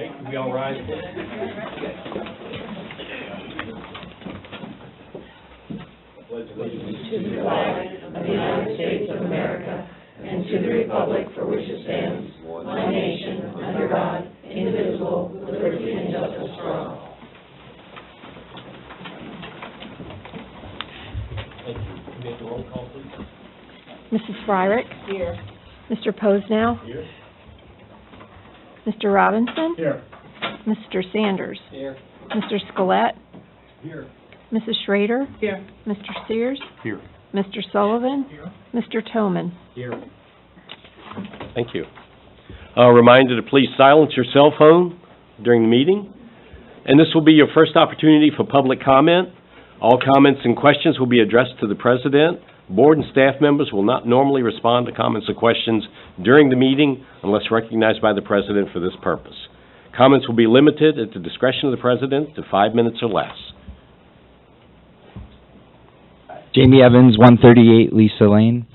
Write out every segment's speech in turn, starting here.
Okay, can we all rise, please? Pledge allegiance to the flag of the United States of America and to the republic for which it stands, one nation, under God, indivisible, with liberty and justice for all. Thank you. Can we have the roll call, please? Mrs. Fryrick? Here. Mr. Posnow? Here. Mr. Robinson? Here. Mr. Sanders? Here. Mr. Scalette? Here. Mrs. Schrader? Here. Mr. Sears? Here. Mr. Sullivan? Here. Mr. Toman? Here. Thank you. A reminder to please silence your cell phone during the meeting. And this will be your first opportunity for public comment. All comments and questions will be addressed to the president. Board and staff members will not normally respond to comments or questions during the meeting unless recognized by the president for this purpose. Comments will be limited at the discretion of the president to 5 minutes or less. Jamie Evans, 138 Lisa Lane.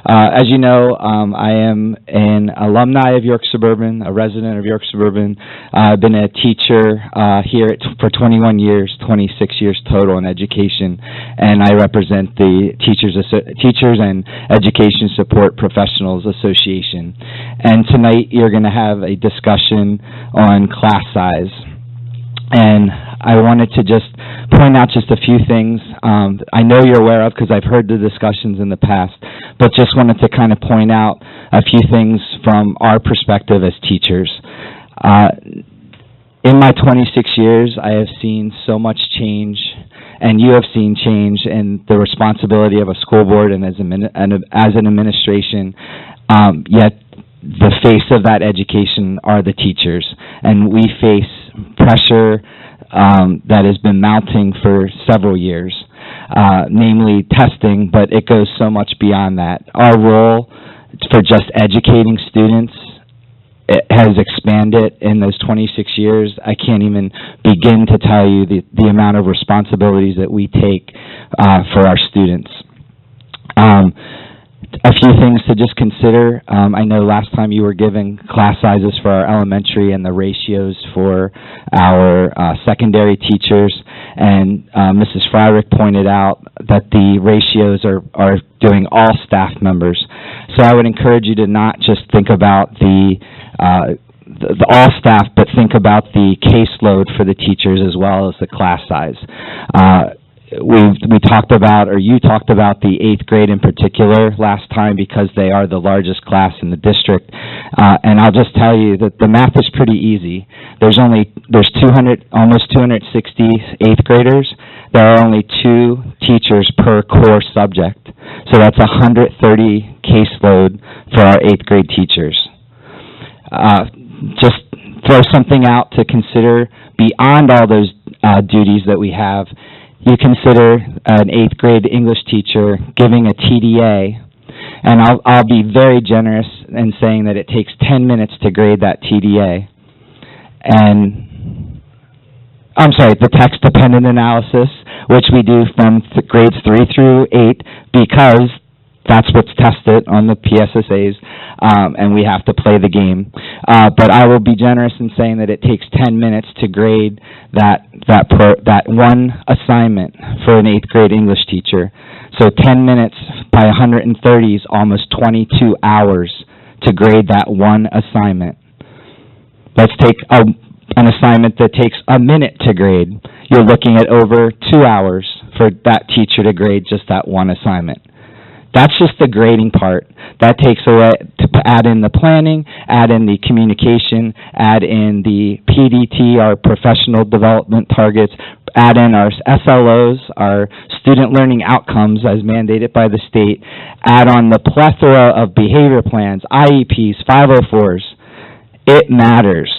As you know, I am an alumni of York Suburban, a resident of York Suburban. I've been a teacher here for 21 years, 26 years total in education, and I represent the Teachers and Education Support Professionals Association. And tonight you're going to have a discussion on class size. And I wanted to just point out just a few things I know you're aware of because I've heard the discussions in the past, but just wanted to kind of point out a few things from our perspective as teachers. In my 26 years, I have seen so much change, and you have seen change in the responsibility of a school board and as an administration, yet the face of that education are the teachers, and we face pressure that has been mounting for several years, namely testing, but it goes so much beyond that. Our role for just educating students has expanded in those 26 years. I can't even begin to tell you the amount of responsibilities that we take for our students. A few things to just consider. I know last time you were given class sizes for our elementary and the ratios for our secondary teachers, and Mrs. Fryrick pointed out that the ratios are doing all staff members. So I would encourage you to not just think about the all staff, but think about the caseload for the teachers as well as the class size. We talked about, or you talked about the 8th grade in particular last time because they are the largest class in the district. And I'll just tell you that the math is pretty easy. There's almost 260 8th graders. There are only 2 teachers per core subject. So that's 130 caseload for our 8th grade teachers. Just throw something out to consider beyond all those duties that we have. You consider an 8th grade English teacher giving a TDA, and I'll be very generous in saying that it takes 10 minutes to grade that TDA. And, I'm sorry, the text-dependent analysis, which we do from grades 3 through 8, because that's what's tested on the PSSAs, and we have to play the game. But I will be generous in saying that it takes 10 minutes to grade that one assignment for an 8th grade English teacher. So 10 minutes by 130 is almost 22 hours to grade that one assignment. Let's take an assignment that takes a minute to grade. You're looking at over 2 hours for that teacher to grade just that one assignment. That's just the grading part. That takes away to add in the planning, add in the communication, add in the PDT, our professional development targets, add in our SLOs, our student learning outcomes as mandated by the state, add on the plethora of behavior plans, IEPs, 504s. It matters.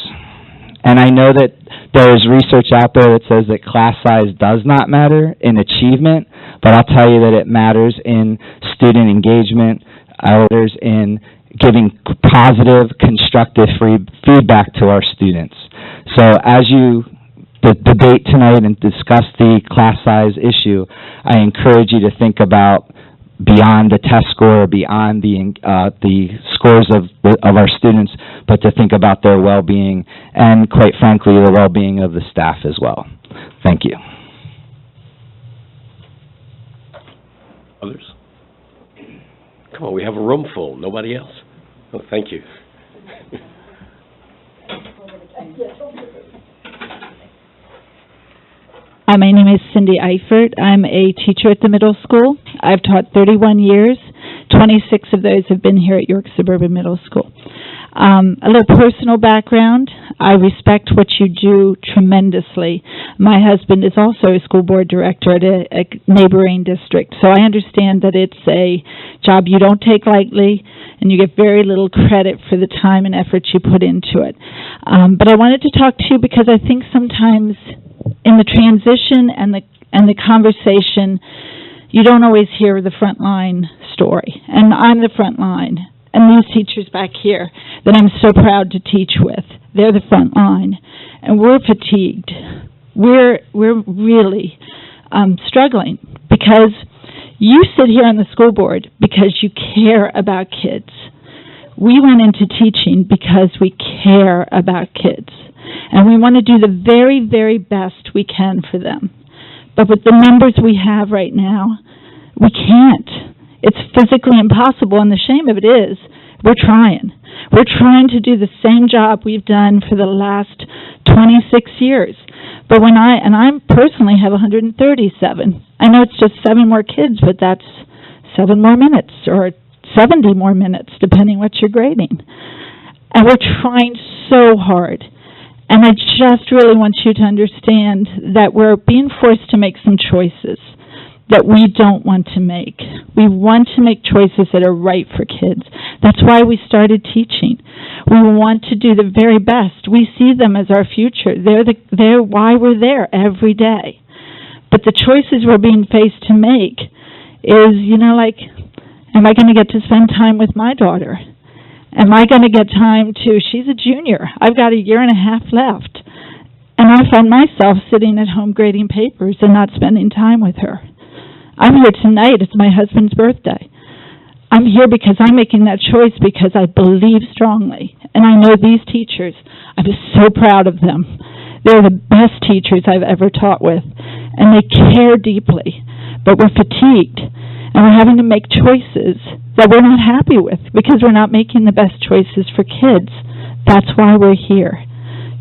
And I know that there is research out there that says that class size does not matter in achievement, but I'll tell you that it matters in student engagement, matters in giving positive, constructive feedback to our students. So as you debate tonight and discuss the class size issue, I encourage you to think about beyond the test score, beyond the scores of our students, but to think about their well-being and, quite frankly, the well-being of the staff as well. Thank you. Others? Come on, we have a room full. Nobody else? Oh, thank you. Hi, my name is Cindy Eifert. I'm a teacher at the middle school. I've taught 31 years. 26 of those have been here at York Suburban Middle School. A little personal background. I respect what you do tremendously. My husband is also a school board director at a neighboring district, so I understand that it's a job you don't take lightly, and you get very little credit for the time and effort you put into it. But I wanted to talk to you because I think sometimes in the transition and the conversation, you don't always hear the front line story. And I'm the front line. And these teachers back here that I'm so proud to teach with, they're the front line. And we're fatigued. We're really struggling because you sit here on the school board because you care about kids. We went into teaching because we care about kids. And we want to do the very, very best we can for them. But with the numbers we have right now, we can't. It's physically impossible, and the shame of it is, we're trying. We're trying to do the same job we've done for the last 26 years. But I personally have 137. I know it's just 7 more kids, but that's 7 more minutes, or 70 more minutes, depending what you're grading. And we're trying so hard. And I just really want you to understand that we're being forced to make some choices that we don't want to make. We want to make choices that are right for kids. That's why we started teaching. We want to do the very best. We see them as our future. They're why we're there every day. But the choices we're being faced to make is, like, am I going to get to spend time with my daughter? Am I going to get time to, she's a junior. I've got a year and a half left. And I find myself sitting at home grading papers and not spending time with her. I'm here tonight. It's my husband's birthday. I'm here because I'm making that choice because I believe strongly. And I know these teachers, I'm so proud of them. They're the best teachers I've ever taught with. And they care deeply. But we're fatigued. And we're having to make choices that we're not happy with because we're not making the best choices for kids. That's why we're here,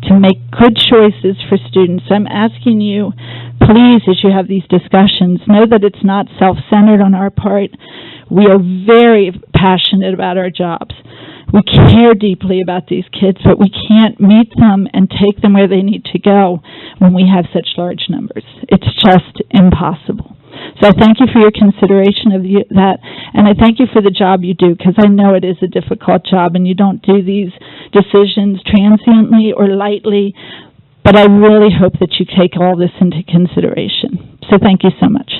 to make good choices for students. I'm asking you, please, as you have these discussions, know that it's not self-centered on our part. We are very passionate about our jobs. We care deeply about these kids, but we can't meet them and take them where they need to go when we have such large numbers. It's just impossible. So I thank you for your consideration of that, and I thank you for the job you do, because I know it is a difficult job, and you don't do these decisions transiently or lightly, but I really hope that you take all this into consideration. So thank you so much.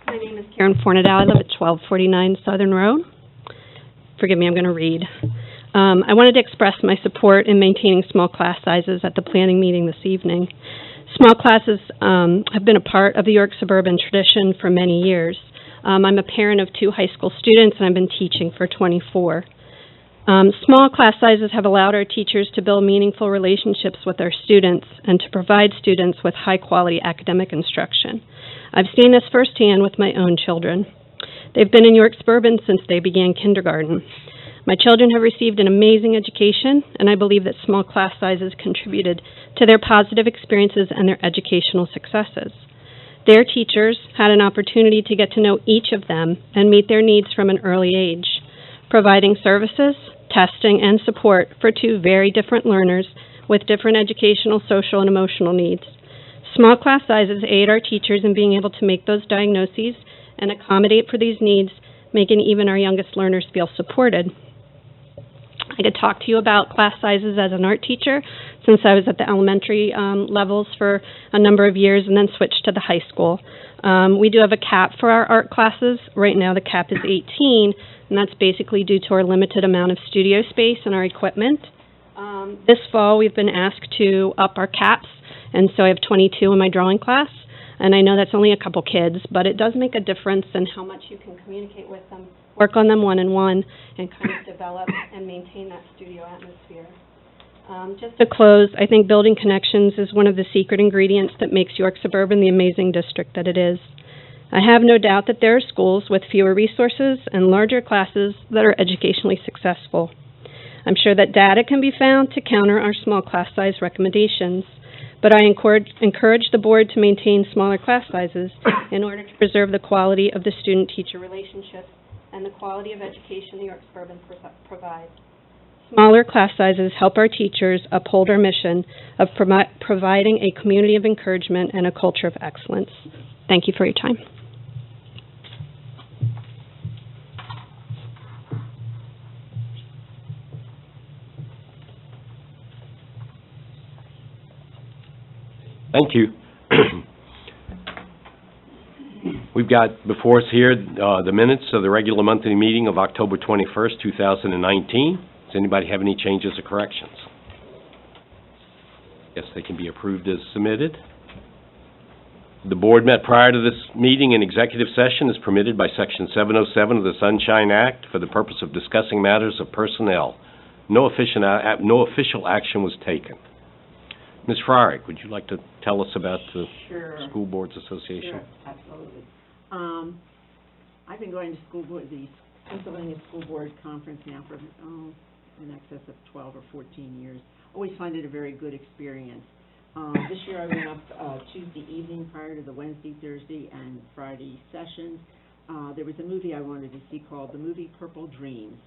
My name is Karen Fornadow. I live at 1249 Southern Road. Forgive me, I'm going to read. I wanted to express my support in maintaining small class sizes at the planning meeting this evening. Small classes have been a part of the York Suburban tradition for many years. I'm a parent of 2 high school students, and I've been teaching for 24. Small class sizes have allowed our teachers to build meaningful relationships with our students and to provide students with high-quality academic instruction. I've seen this firsthand with my own children. They've been in York Suburban since they began kindergarten. My children have received an amazing education, and I believe that small class sizes contributed to their positive experiences and their educational successes. Their teachers had an opportunity to get to know each of them and meet their needs from an early age, providing services, testing, and support for 2 very different learners with different educational, social, and emotional needs. Small class sizes aid our teachers in being able to make those diagnoses and accommodate for these needs, making even our youngest learners feel supported. I could talk to you about class sizes as an art teacher, since I was at the elementary levels for a number of years and then switched to the high school. We do have a cap for our art classes. Right now the cap is 18, and that's basically due to our limited amount of studio space and our equipment. This fall we've been asked to up our caps, and so I have 22 in my drawing class. And I know that's only a couple kids, but it does make a difference in how much you can communicate with them, work on them one-on-one, and kind of develop and maintain that studio atmosphere. Just to close, I think building connections is one of the secret ingredients that makes York Suburban the amazing district that it is. I have no doubt that there are schools with fewer resources and larger classes that are educationally successful. I'm sure that data can be found to counter our small class size recommendations, but I encourage the board to maintain smaller class sizes in order to preserve the quality of the student-teacher relationship and the quality of education the York Suburban provides. Smaller class sizes help our teachers uphold our mission of providing a community of encouragement and a culture of excellence. Thank you for your time. Thank you. We've got before us here the minutes of the regular monthly meeting of October 21st, 2019. Does anybody have any changes or corrections? Yes, they can be approved as submitted. The board met prior to this meeting in executive session as permitted by Section 707 of the Sunshine Act for the purpose of discussing matters of personnel. No official action was taken. Ms. Frerick, would you like to tell us about the School Boards Association? Sure, absolutely. I've been going to the Pennsylvania School Board Conference now for in excess of 12 or 14 years. Always find it a very good experience. This year I went up Tuesday evening prior to the Wednesday, Thursday, and Friday sessions. There was a movie I wanted to see called the movie Purple Dreams,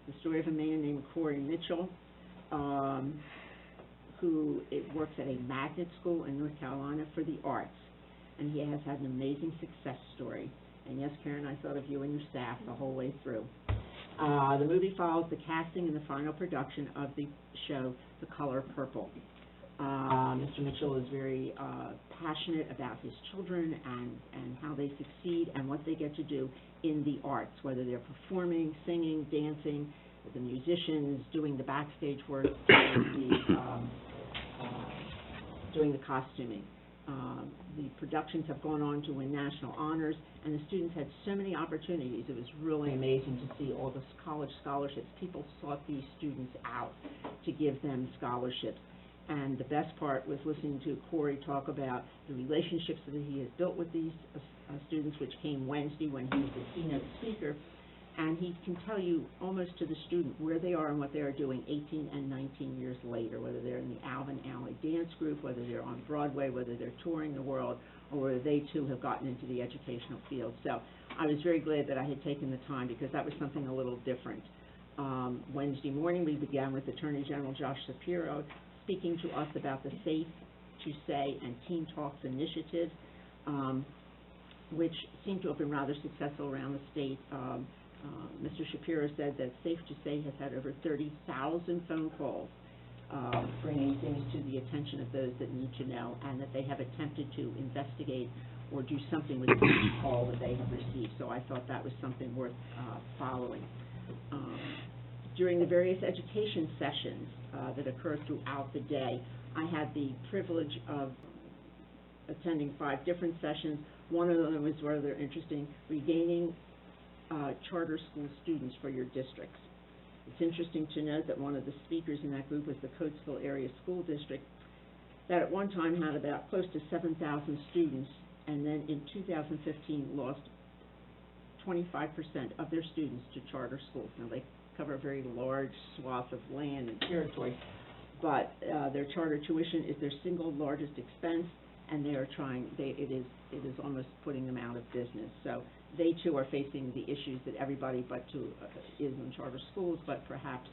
the story of a man named Corey Mitchell, who works at a magnet school in North Carolina for the arts, and he has had an amazing success story. And yes, Karen, I thought of you and your staff the whole way through. The movie follows the casting and the final production of the show, The Color Purple. Mr. Mitchell is very passionate about his children and how they succeed and what they get to do in the arts, whether they're performing, singing, dancing, the musicians, doing the backstage work, doing the costuming. The productions have gone on to win national honors, and the students had so many opportunities. It was really amazing to see all the college scholarships. People sought these students out to give them scholarships. And the best part was listening to Corey talk about the relationships that he has built with these students, which came Wednesday when he was the keynote speaker. And he can tell you almost to the student where they are and what they are doing 18 and 19 years later, whether they're in the Alvin Alley Dance Group, whether they're on Broadway, whether they're touring the world, or whether they too have gotten into the educational field. So I was very glad that I had taken the time because that was something a little different. Wednesday morning we began with Attorney General Josh Shapiro speaking to us about the Safe to Say and Teen Talks initiative, which seemed to have been rather successful around the state. Mr. Shapiro said that Safe to Say has had over 30,000 phone calls bringing things to the attention of those that need to know, and that they have attempted to investigate or do something with the call that they have received. So I thought that was something worth following. During the various education sessions that occur throughout the day, I had the privilege of attending 5 different sessions. One of them was rather interesting, regaining charter school students for your districts. It's interesting to note that one of the speakers in that group was the Coatesville Area School District that at one time had about close to 7,000 students, and then in 2015 lost 25% of their students to charter schools. Now they cover a very large swath of land and territory, but their charter tuition is their single largest expense, and they are trying, it is almost putting them out of business. So they too are facing the issues that everybody but is in charter schools, but perhaps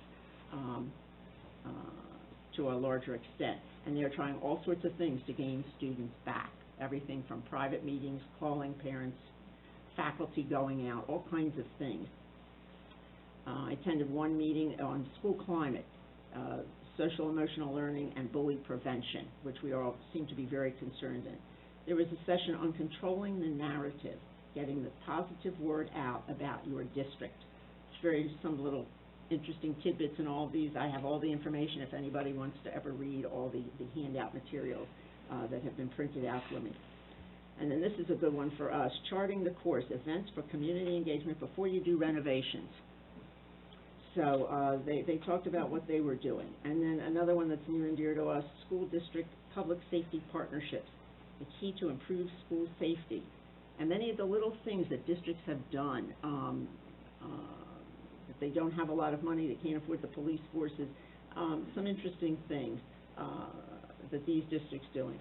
to a larger extent. And they're trying all sorts of things to gain students back, everything from private meetings, calling parents, faculty going out, all kinds of things. I attended one meeting on school climate, social emotional learning, and bully prevention, which we all seem to be very concerned in. There was a session on controlling the narrative, getting the positive word out about your district. Some little interesting tidbits in all of these. I have all the information if anybody wants to ever read all the handout materials that have been printed out for me. And then this is a good one for us, charting the course, events for community engagement before you do renovations. So they talked about what they were doing. And then another one that's near and dear to us, school district public safety partnerships, the key to improve school safety. And many of the little things that districts have done, if they don't have a lot of money, they can't afford the police forces, some interesting things that these districts doing.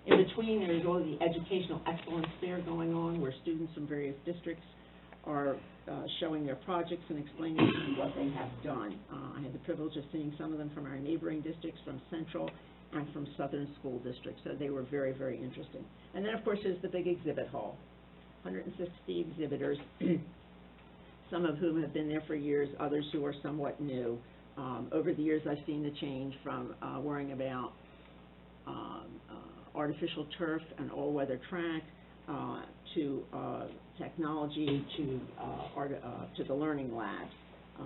In between, there's all the educational excellence fair going on, where students from various districts are showing their projects and explaining to you what they have done. I had the privilege of seeing some of them from our neighboring districts, from Central and from Southern School Districts, so they were very, very interesting. And then, of course, there's the big exhibit hall, 160 exhibitors, some of whom have been there for years, others who are somewhat new. Over the years, I've seen the change from worrying about artificial turf and all-weather track, to technology, to the learning lab.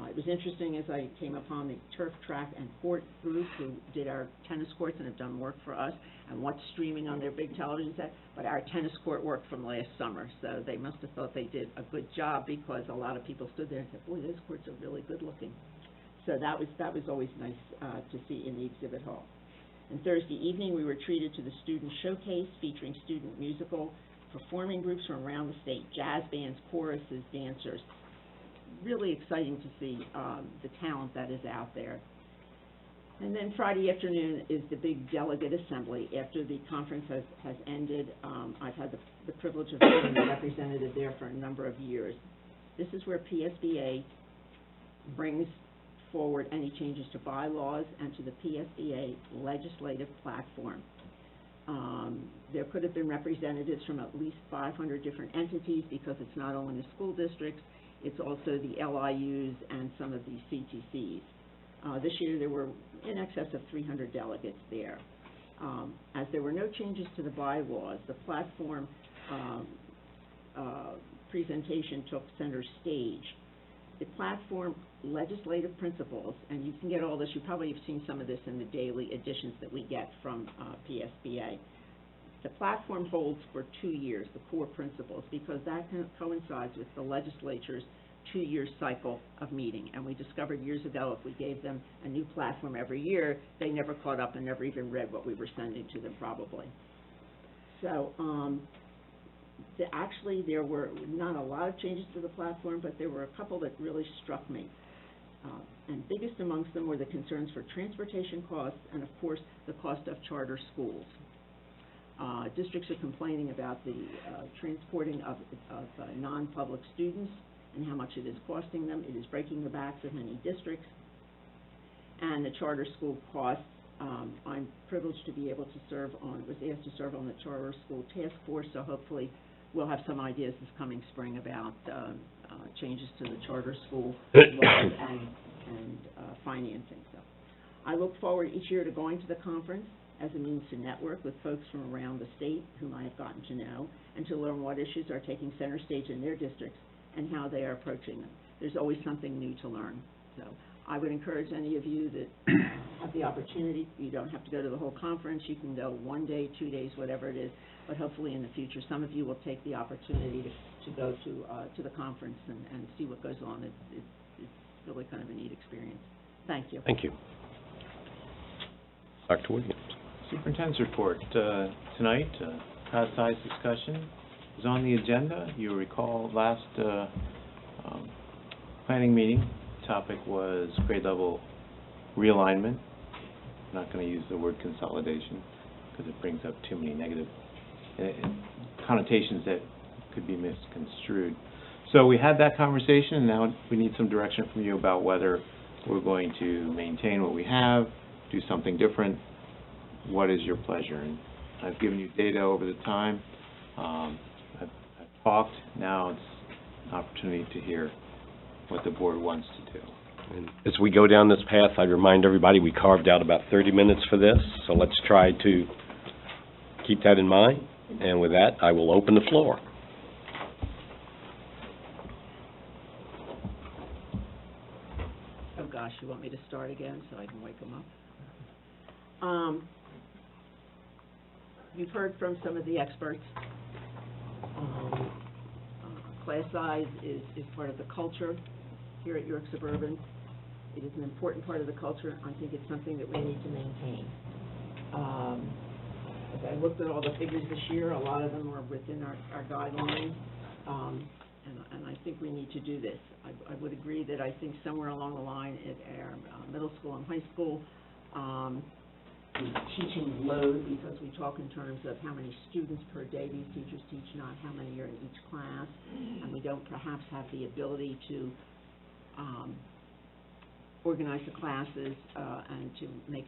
It was interesting as I came upon the turf track and court group who did our tennis courts and have done work for us and what's streaming on their big television set, but our tennis court worked from last summer, so they must have thought they did a good job, because a lot of people stood there and said, boy, those courts are really good looking. So that was always nice to see in the exhibit hall. And Thursday evening, we were treated to the student showcase featuring student musical performing groups from around the state, jazz bands, choruses, dancers. Really exciting to see the talent that is out there. And then Friday afternoon is the big delegate assembly. After the conference has ended, I've had the privilege of being a representative there for a number of years. This is where PSBA brings forward any changes to bylaws and to the PSBA legislative platform. There could have been representatives from at least 500 different entities, because it's not only the school districts, it's also the LIUs and some of the CTCs. This year there were in excess of 300 delegates there. As there were no changes to the bylaws, the platform presentation took center stage. The platform legislative principles, and you can get all this, you probably have seen some of this in the daily editions that we get from PSBA. The platform holds for 2 years, the core principles, because that coincides with the legislature's 2-year cycle of meeting. And we discovered years ago, if we gave them a new platform every year, they never caught up and never even read what we were sending to them, probably. So, actually, there were not a lot of changes to the platform, but there were a couple that really struck me. And biggest amongst them were the concerns for transportation costs and, of course, the cost of charter schools. Districts are complaining about the transporting of non-public students and how much it is costing them. It is breaking the backs of many districts. And the charter school costs. I'm privileged to be able to was asked to serve on the charter school task force, so hopefully we'll have some ideas this coming spring about changes to the charter school laws and financing. So I look forward each year to going to the conference as a means to network with folks from around the state whom I have gotten to know, and to learn what issues are taking center stage in their districts and how they are approaching them. There's always something new to learn. So I would encourage any of you that have the opportunity, you don't have to go to the whole conference, you can go 1 day, 2 days, whatever it is, but hopefully in the future some of you will take the opportunity to go to the conference and see what goes on. It's really kind of a neat experience. Thank you. Thank you. Dr. Williams. Superintendent's report. Tonight, class size discussion is on the agenda. You recall last planning meeting, the topic was grade level realignment. I'm not going to use the word consolidation because it brings up too many negative connotations that could be misconstrued. So we had that conversation, and now we need some direction from you about whether we're going to maintain what we have, do something different. What is your pleasure? And I've given you data over the time. I've talked. Now it's an opportunity to hear what the board wants to do. And as we go down this path, I'd remind everybody, we carved out about 30 minutes for this, so let's try to keep that in mind. And with that, I will open the floor. Oh, gosh, you want me to start again so I can wake them up? You've heard from some of the experts. Class size is part of the culture here at York Suburban. It is an important part of the culture. I think it's something that we need to maintain. As I looked at all the figures this year, a lot of them are within our guidelines, and I think we need to do this. I would agree that I think somewhere along the line at our middle school and high school, the teaching load, because we talk in terms of how many students per day these teachers teach, not how many are in each class, and we don't perhaps have the ability to organize the classes and to make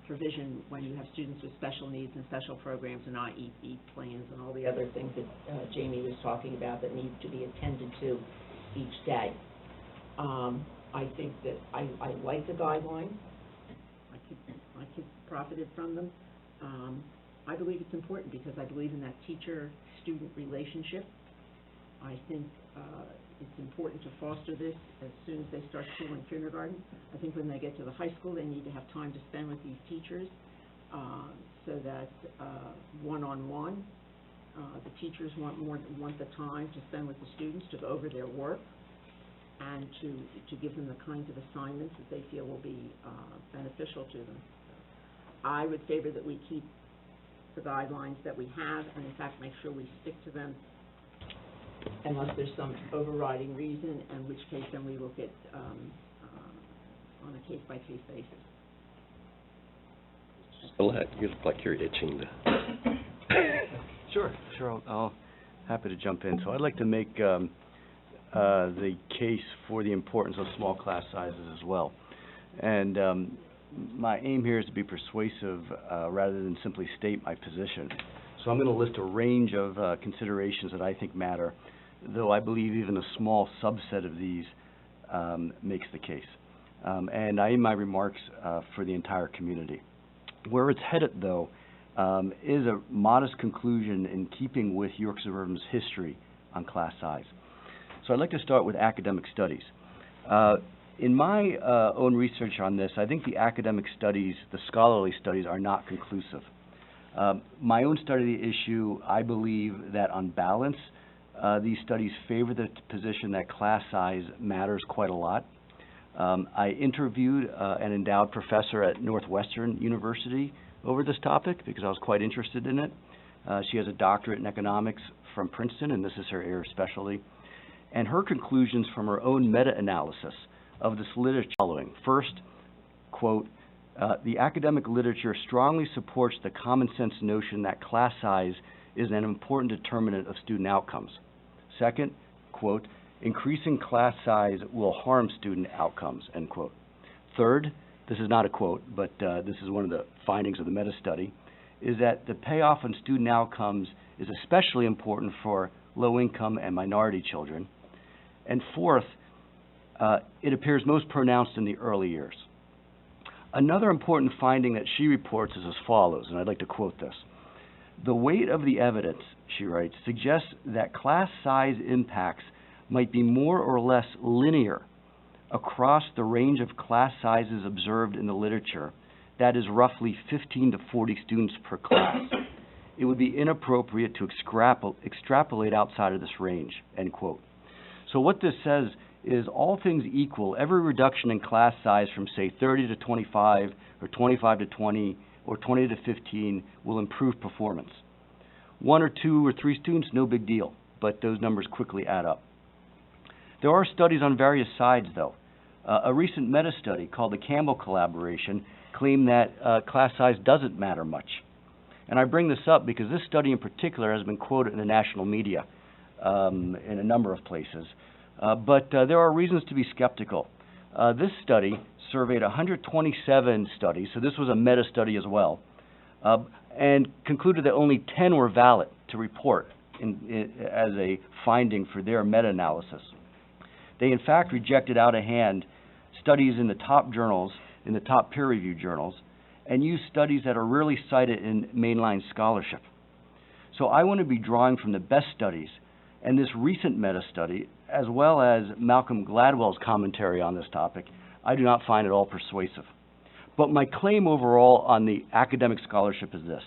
provision when you have students with special needs and special programs and IEP plans and all the other things that Jamie was talking about that need to be attended to each day. I think that I like the guidelines. My kids profited from them. I believe it's important because I believe in that teacher-student relationship. I think it's important to foster this as soon as they start school in kindergarten. I think when they get to the high school, they need to have time to spend with these teachers so that one-on-one, the teachers want the time to spend with the students to go over their work and to give them the kinds of assignments that they feel will be beneficial to them. I would favor that we keep the guidelines that we have and, in fact, make sure we stick to them unless there's some overriding reason, in which case then we look at on a case-by-case basis. Gillette, you look like you're itching to... Sure, I'll happy to jump in. So I'd like to make the case for the importance of small class sizes as well. And my aim here is to be persuasive rather than simply state my position. So I'm going to list a range of considerations that I think matter, though I believe even a small subset of these makes the case. And I aim my remarks for the entire community. Where it's headed, though, is a modest conclusion in keeping with York Suburban's history on class size. So I'd like to start with academic studies. In my own research on this, I think the academic studies, the scholarly studies, are not conclusive. My own study of the issue, I believe that on balance, these studies favor the position that class size matters quite a lot. I interviewed an endowed professor at Northwestern University over this topic because I was quite interested in it. She has a doctorate in economics from Princeton, and this is her area of specialty. And her conclusions from her own meta-analysis of this literature following. First, quote, the academic literature strongly supports the common sense notion that class size is an important determinant of student outcomes. Second, quote, increasing class size will harm student outcomes, end quote. Third, this is not a quote, but this is one of the findings of the meta-study, is that the payoff on student outcomes is especially important for low-income and minority children. And fourth, it appears most pronounced in the early years. Another important finding that she reports is as follows, and I'd like to quote this. The weight of the evidence, she writes, suggests that class size impacts might be more or less linear across the range of class sizes observed in the literature, that is roughly 15 to 40 students per class. It would be inappropriate to extrapolate outside of this range, end quote. So what this says is, all things equal, every reduction in class size from, say, 30 to 25, or 25 to 20, or 20 to 15 will improve performance. 1 or 2 or 3 students, no big deal, but those numbers quickly add up. There are studies on various sides, though. A recent meta-study called the Campbell Collaboration claimed that class size doesn't matter much. And I bring this up because this study in particular has been quoted in the national media in a number of places. But there are reasons to be skeptical. This study surveyed 127 studies, so this was a meta-study as well, and concluded that only 10 were valid to report as a finding for their meta-analysis. They in fact rejected out of hand studies in the top journals, in the top peer-reviewed journals, and used studies that are rarely cited in mainline scholarship. So I want to be drawing from the best studies, and this recent meta-study, as well as Malcolm Gladwell's commentary on this topic, I do not find at all persuasive. But my claim overall on the academic scholarship is this: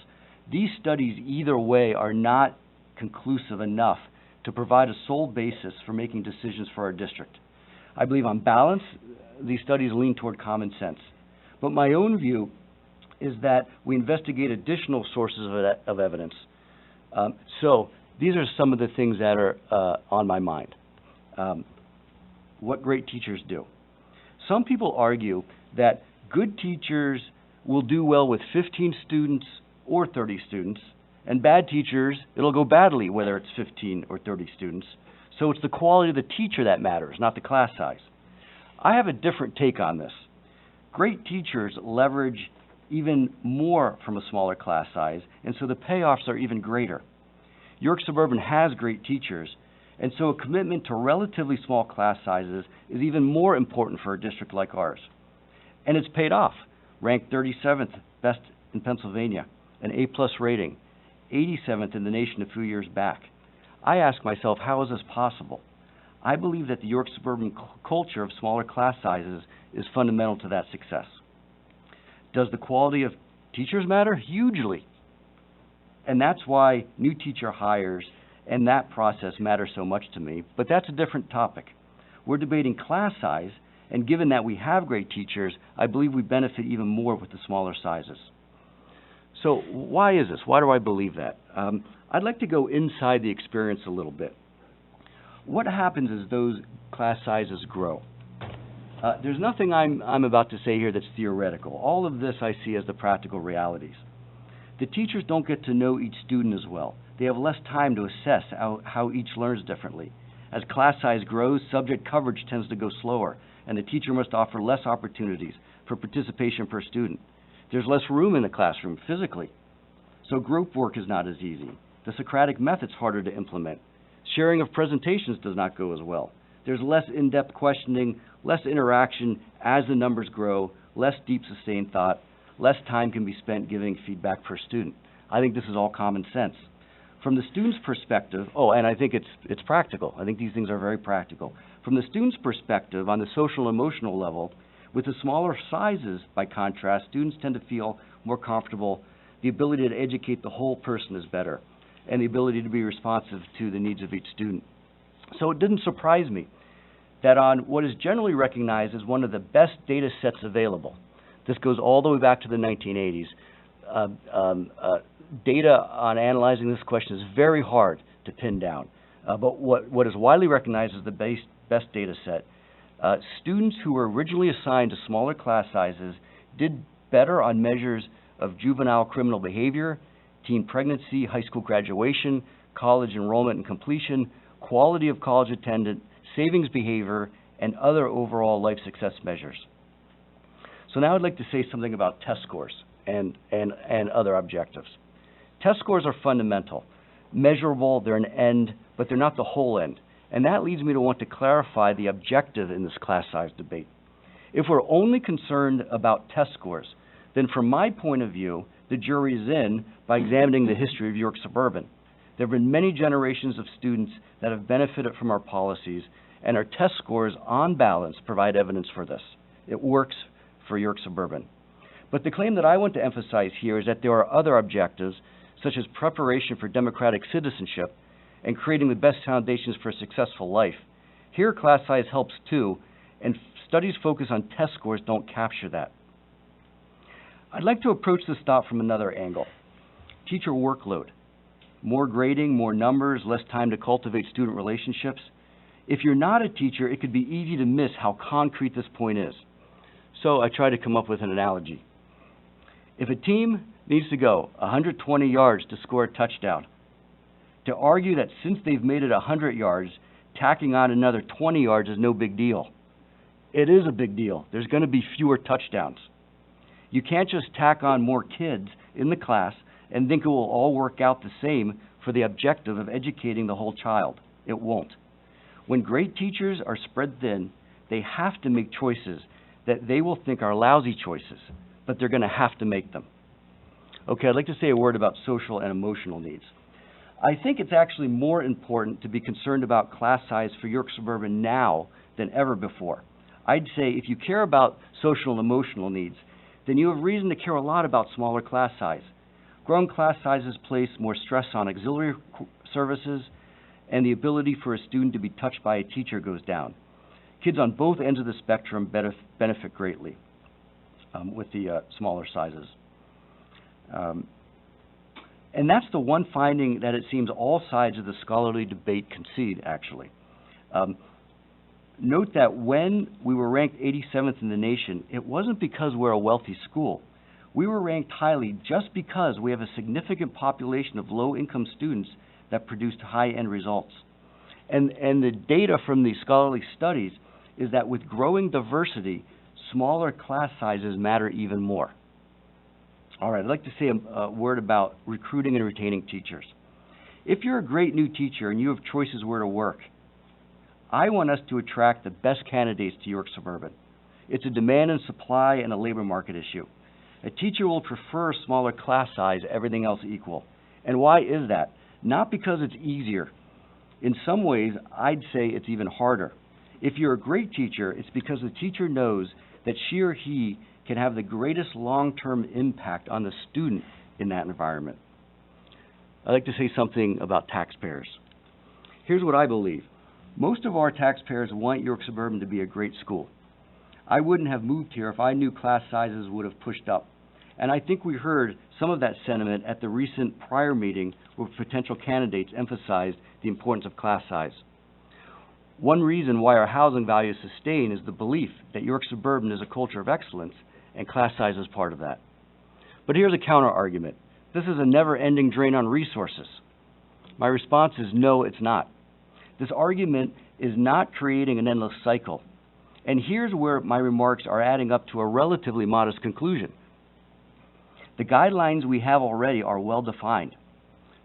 these studies either way are not conclusive enough to provide a sole basis for making decisions for our district. I believe on balance, these studies lean toward common sense. But my own view is that we investigate additional sources of evidence. So these are some of the things that are on my mind. What great teachers do. Some people argue that good teachers will do well with 15 students or 30 students, and bad teachers, it'll go badly whether it's 15 or 30 students. So it's the quality of the teacher that matters, not the class size. I have a different take on this. Great teachers leverage even more from a smaller class size, and so the payoffs are even greater. York Suburban has great teachers, and so a commitment to relatively small class sizes is even more important for a district like ours. And it's paid off. Ranked 37th best in Pennsylvania, an A+ rating, 87th in the nation a few years back. I ask myself, how is this possible? I believe that the York Suburban culture of smaller class sizes is fundamental to that success. Does the quality of teachers matter? Hugely. And that's why new teacher hires and that process matters so much to me, but that's a different topic. We're debating class size, and given that we have great teachers, I believe we benefit even more with the smaller sizes. So why is this? Why do I believe that? I'd like to go inside the experience a little bit. What happens as those class sizes grow? There's nothing I'm about to say here that's theoretical. All of this I see as the practical realities. The teachers don't get to know each student as well. They have less time to assess how each learns differently. As class size grows, subject coverage tends to go slower, and the teacher must offer less opportunities for participation per student. There's less room in the classroom physically, so group work is not as easy. The Socratic method's harder to implement. Sharing of presentations does not go as well. There's less in-depth questioning, less interaction as the numbers grow, less deep sustained thought, less time can be spent giving feedback per student. I think this is all common sense. From the student's perspective, and I think it's practical. I think these things are very practical. From the student's perspective, on the social and emotional level, with the smaller sizes, by contrast, students tend to feel more comfortable. The ability to educate the whole person is better, and the ability to be responsive to the needs of each student. So it didn't surprise me that on what is generally recognized as one of the best data sets available, this goes all the way back to the 1980s, data on analyzing this question is very hard to pin down. But what is widely recognized as the best data set, students who were originally assigned to smaller class sizes did better on measures of juvenile criminal behavior, teen pregnancy, high school graduation, college enrollment and completion, quality of college attendance, savings behavior, and other overall life success measures. So now I'd like to say something about test scores and other objectives. Test scores are fundamental, measurable, they're an end, but they're not the whole end. And that leads me to want to clarify the objective in this class size debate. If we're only concerned about test scores, then from my point of view, the jury is in by examining the history of York Suburban. There have been many generations of students that have benefited from our policies, and our test scores, on balance, provide evidence for this. It works for York Suburban. But the claim that I want to emphasize here is that there are other objectives, such as preparation for democratic citizenship and creating the best foundations for a successful life. Here, class size helps too, and studies focus on test scores don't capture that. I'd like to approach this thought from another angle. Teacher workload. More grading, more numbers, less time to cultivate student relationships. If you're not a teacher, it could be easy to miss how concrete this point is. So I try to come up with an analogy. If a team needs to go 120 yards to score a touchdown, to argue that since they've made it 100 yards, tacking on another 20 yards is no big deal. It is a big deal. There's going to be fewer touchdowns. You can't just tack on more kids in the class and think it will all work out the same for the objective of educating the whole child. It won't. When great teachers are spread thin, they have to make choices that they will think are lousy choices, but they're going to have to make them. Okay, I'd like to say a word about social and emotional needs. I think it's actually more important to be concerned about class size for York Suburban now than ever before. I'd say if you care about social and emotional needs, then you have reason to care a lot about smaller class size. Growing class sizes place more stress on auxiliary services, and the ability for a student to be touched by a teacher goes down. Kids on both ends of the spectrum benefit greatly with the smaller sizes. And that's the one finding that it seems all sides of the scholarly debate concede, actually. Note that when we were ranked 87th in the nation, it wasn't because we're a wealthy school. We were ranked highly just because we have a significant population of low-income students that produced high-end results. And the data from these scholarly studies is that with growing diversity, smaller class sizes matter even more. All right, I'd like to say a word about recruiting and retaining teachers. If you're a great new teacher and you have choices where to work, I want us to attract the best candidates to York Suburban. It's a demand and supply and a labor market issue. A teacher will prefer a smaller class size, everything else equal. And why is that? Not because it's easier. In some ways, I'd say it's even harder. If you're a great teacher, it's because the teacher knows that she or he can have the greatest long-term impact on the student in that environment. I'd like to say something about taxpayers. Here's what I believe. Most of our taxpayers want York Suburban to be a great school. I wouldn't have moved here if I knew class sizes would have pushed up. And I think we heard some of that sentiment at the recent prior meeting where potential candidates emphasized the importance of class size. One reason why our housing values sustain is the belief that York Suburban is a culture of excellence, and class size is part of that. But here's a counter-argument. This is a never-ending drain on resources. My response is no, it's not. This argument is not creating an endless cycle. And here's where my remarks are adding up to a relatively modest conclusion. The guidelines we have already are well-defined.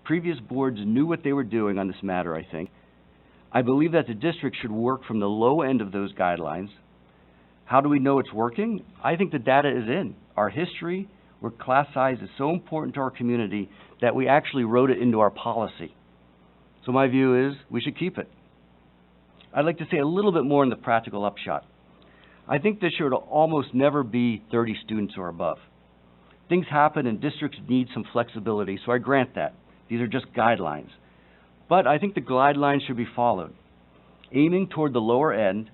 Previous boards knew what they were doing on this matter, I think. I believe that the district should work from the low end of those guidelines. How do we know it's working? I think the data is in. Our history, where class size is so important to our community that we actually wrote it into our policy. So my view is we should keep it. I'd like to say a little bit more in the practical upshot. I think there should almost never be 30 students or above. Things happen and districts need some flexibility, so I grant that. These are just guidelines. But I think the guidelines should be followed. Aiming toward the lower end,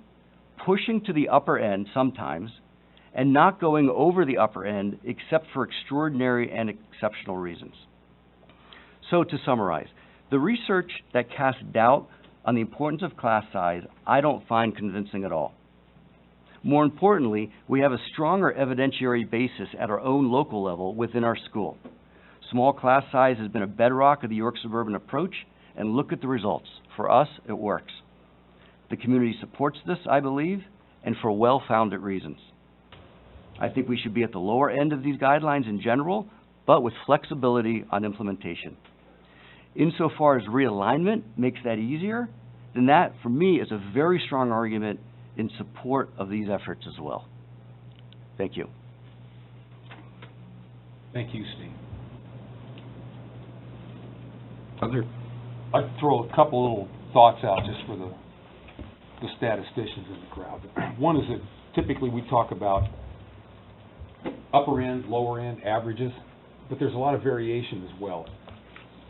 pushing to the upper end sometimes, and not going over the upper end except for extraordinary and exceptional reasons. So to summarize, the research that casts doubt on the importance of class size, I don't find convincing at all. More importantly, we have a stronger evidentiary basis at our own local level within our school. Small class size has been a bedrock of the York Suburban approach, and look at the results. For us, it works. The community supports this, I believe, and for well-founded reasons. I think we should be at the lower end of these guidelines in general, but with flexibility on implementation. Insofar as realignment makes that easier, then that, for me, is a very strong argument in support of these efforts as well. Thank you. Thank you, Steve. I'd throw a couple little thoughts out just for the statisticians in the crowd. One is that typically we talk about upper end, lower end, averages, but there's a lot of variation as well.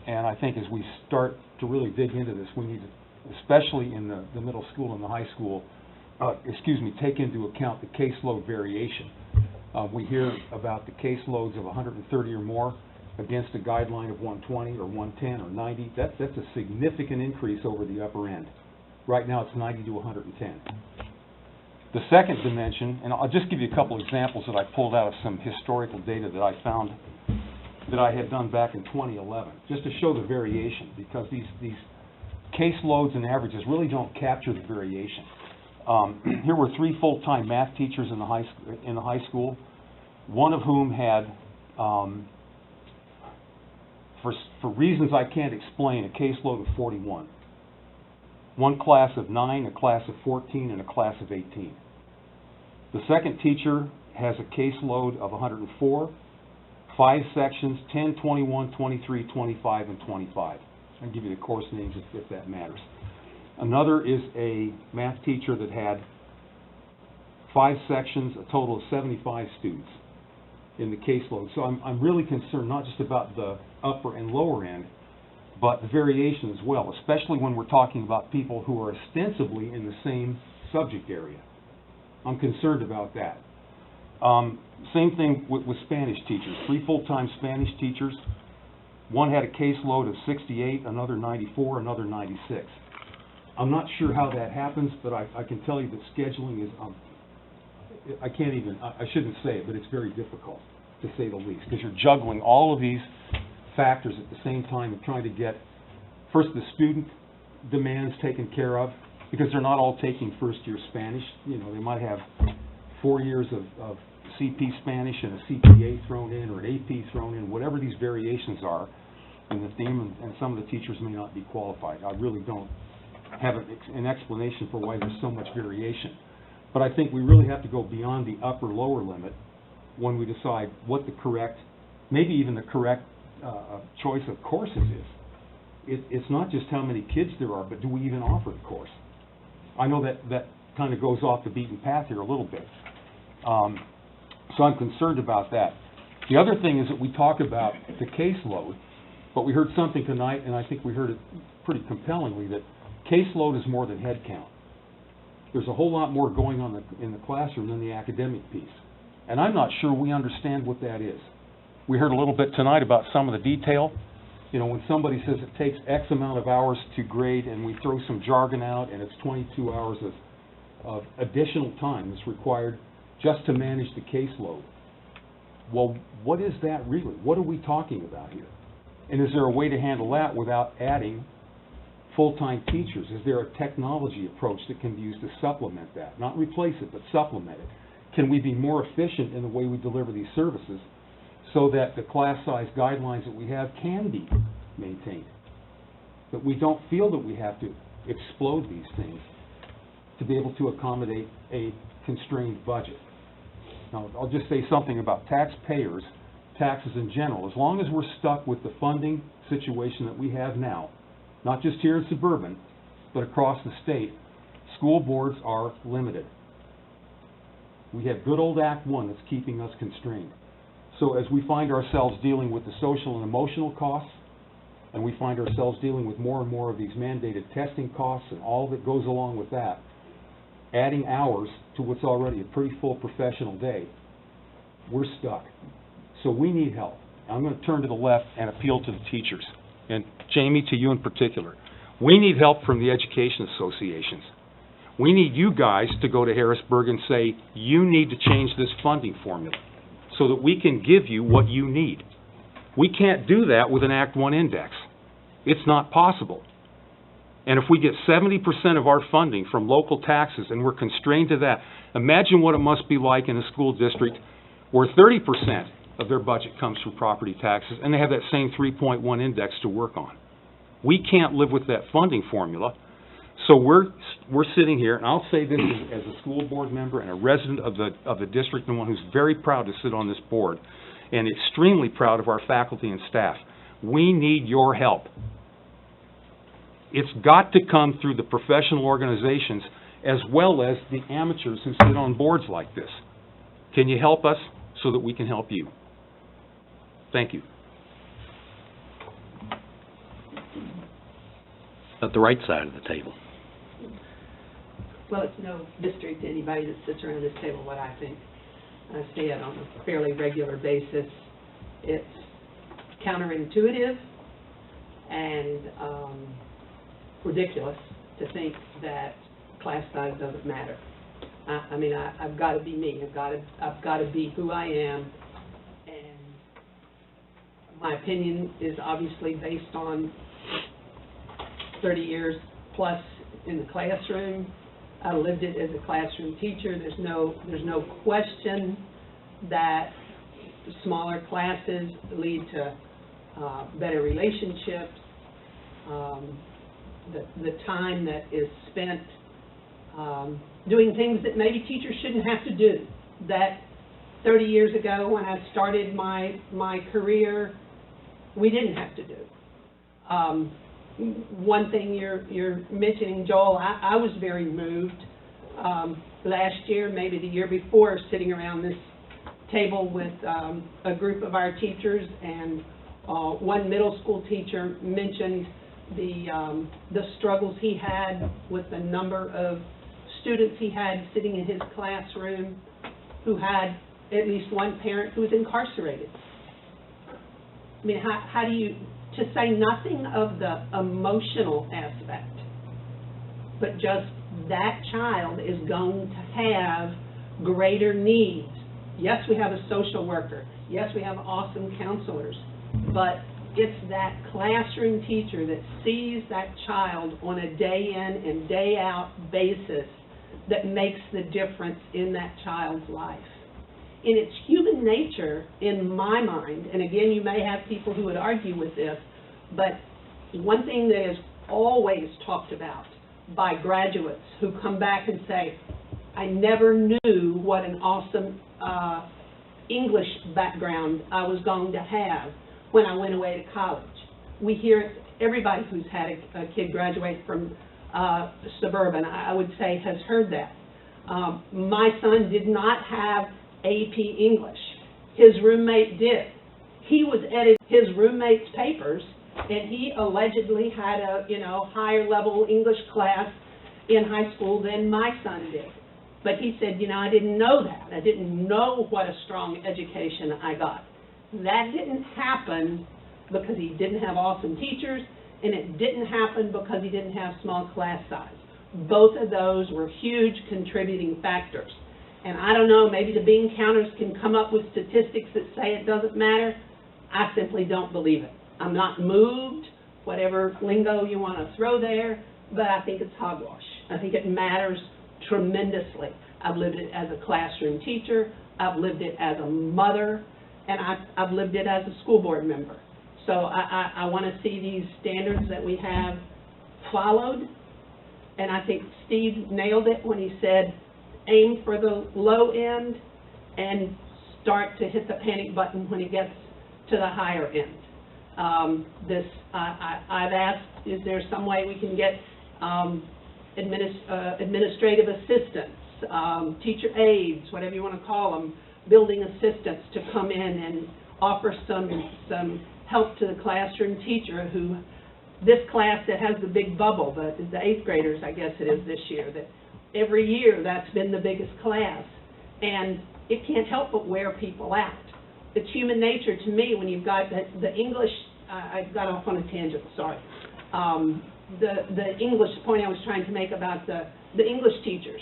And I think as we start to really dig into this, we need to, especially in the middle school and the high school, take into account the caseload variation. We hear about the caseloads of 130 or more against a guideline of 120 or 110 or 90. That's a significant increase over the upper end. Right now it's 90 to 110. The second dimension, and I'll just give you a couple examples that I pulled out of some historical data that I found that I had done back in 2011, just to show the variation, because these caseloads and averages really don't capture the variation. Here were 3 full-time math teachers in the high school, one of whom had, for reasons I can't explain, a caseload of 41. one class of 9, a class of 14, and a class of 18. The second teacher has a caseload of 104, 5 sections, 10, 21, 23, 25, and 25. I'll give you the course names if that matters. Another is a math teacher that had 5 sections, a total of 75 students in the caseload. So I'm really concerned not just about the upper and lower end, but the variation as well, especially when we're talking about people who are ostensibly in the same subject area. I'm concerned about that. Same thing with Spanish teachers. 3 full-time Spanish teachers. One had a caseload of 68, another 94, another 96. I'm not sure how that happens, but I can tell you that scheduling is, I shouldn't say it, but it's very difficult, to say the least, because you're juggling all of these factors at the same time and trying to get, first, the student demands taken care of, because they're not all taking first-year Spanish. You know, they might have 4 years of CP Spanish and a CPA thrown in, or an AP thrown in, whatever these variations are, and the theme, and some of the teachers may not be qualified. I really don't have an explanation for why there's so much variation. But I think we really have to go beyond the upper-lower limit when we decide what the correct, maybe even the correct choice of courses is. It's not just how many kids there are, but do we even offer the course? I know that kind of goes off the beaten path here a little bit. So I'm concerned about that. The other thing is that we talk about the caseload, but we heard something tonight, and I think we heard it pretty compellingly, that caseload is more than head count. There's a whole lot more going on in the classroom than the academic piece. And I'm not sure we understand what that is. We heard a little bit tonight about some of the detail. You know, when somebody says it takes X amount of hours to grade, and we throw some jargon out, and it's 22 hours of additional time that's required just to manage the caseload. Well, what is that really? What are we talking about here? And is there a way to handle that without adding full-time teachers? Is there a technology approach that can be used to supplement that? Not replace it, but supplement it. Can we be more efficient in the way we deliver these services so that the class size guidelines that we have can be maintained? That we don't feel that we have to explode these things to be able to accommodate a constrained budget. Now, I'll just say something about taxpayers, taxes in general. As long as we're stuck with the funding situation that we have now, not just here in Suburban, but across the state, school boards are limited. We have good old Act 1 that's keeping us constrained. So as we find ourselves dealing with the social and emotional costs, and we find ourselves dealing with more and more of these mandated testing costs and all that goes along with that, adding hours to what's already a pretty full professional day, we're stuck. So we need help. I'm going to turn to the left and appeal to the teachers. And Jamie, to you in particular. We need help from the education associations. We need you guys to go to Harrisburg and say, you need to change this funding formula so that we can give you what you need. We can't do that with an Act 1 index. It's not possible. And if we get 70% of our funding from local taxes and we're constrained to that, imagine what it must be like in a school district where 30% of their budget comes from property taxes and they have that same 3.1 index to work on. We can't live with that funding formula. So we're sitting here, and I'll say this as a school board member and a resident of the district, and one who's very proud to sit on this board, and extremely proud of our faculty and staff. We need your help. It's got to come through the professional organizations as well as the amateurs who sit on boards like this. Can you help us so that we can help you? Thank you. At the right side of the table. Well, it's no mystery to anybody that sits around this table what I think. I see it on a fairly regular basis. It's counterintuitive and ridiculous to think that class size doesn't matter. I mean, I've got to be me. I've got to be who I am, and my opinion is obviously based on 30 years plus in the classroom. I lived it as a classroom teacher. There's no question that smaller classes lead to better relationships, the time that is spent doing things that maybe teachers shouldn't have to do, that 30 years ago when I started my career, we didn't have to do. One thing you're mentioning, Joel, I was very moved last year, maybe the year before, sitting around this table with a group of our teachers, and one middle school teacher mentioned the struggles he had with the number of students he had sitting in his classroom who had at least one parent who was incarcerated. I mean, how do you, to say nothing of the emotional aspect, but just that child is going to have greater needs. Yes, we have a social worker. Yes, we have awesome counselors, but it's that classroom teacher that sees that child on a day in and day out basis that makes the difference in that child's life. And it's human nature, in my mind, and again, you may have people who would argue with this, but one thing that is always talked about by graduates who come back and say, I never knew what an awesome English background I was going to have when I went away to college. We hear it, everybody who's had a kid graduate from suburban, I would say, has heard that. My son did not have AP English. His roommate did. He was editing his roommate's papers, and he allegedly had a, higher level English class in high school than my son did. But he said, I didn't know that. I didn't know what a strong education I got. That didn't happen because he didn't have awesome teachers, and it didn't happen because he didn't have small class size. Both of those were huge contributing factors. And I don't know, maybe the bean counters can come up with statistics that say it doesn't matter. I simply don't believe it. I'm not moved, whatever lingo you want to throw there, but I think it's hogwash. I think it matters tremendously. I've lived it as a classroom teacher, I've lived it as a mother, and I've lived it as a school board member. So I want to see these standards that we have followed, and I think Steve nailed it when he said, aim for the low end and start to hit the panic button when it gets to the higher end. I've asked, is there some way we can get administrative assistants, teacher aides, whatever you want to call them, building assistants to come in and offer some help to the classroom teacher who, this class that has the big bubble, the 8th graders, I guess it is this year, that every year that's been the biggest class, and it can't help but wear people out. It's human nature to me when you've got the English, I got off on a tangent, sorry. The English point I was trying to make about the English teachers,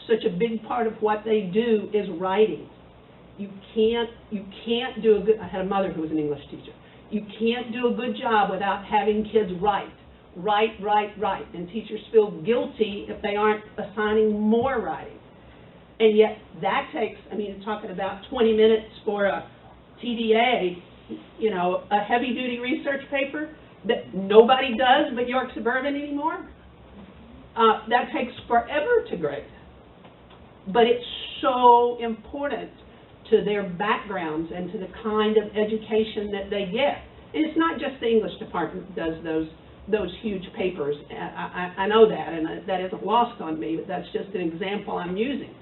such a big part of what they do is writing. You can't do a good, I had a mother who was an English teacher. You can't do a good job without having kids write. Write, and teachers feel guilty if they aren't assigning more writing. And yet that takes, you're talking about 20 minutes for a TDA, a heavy-duty research paper that nobody does but York Suburban anymore. That takes forever to grade. But it's so important to their backgrounds and to the kind of education that they get. And it's not just the English department that does those huge papers. I know that, and that isn't lost on me, but that's just an example I'm using.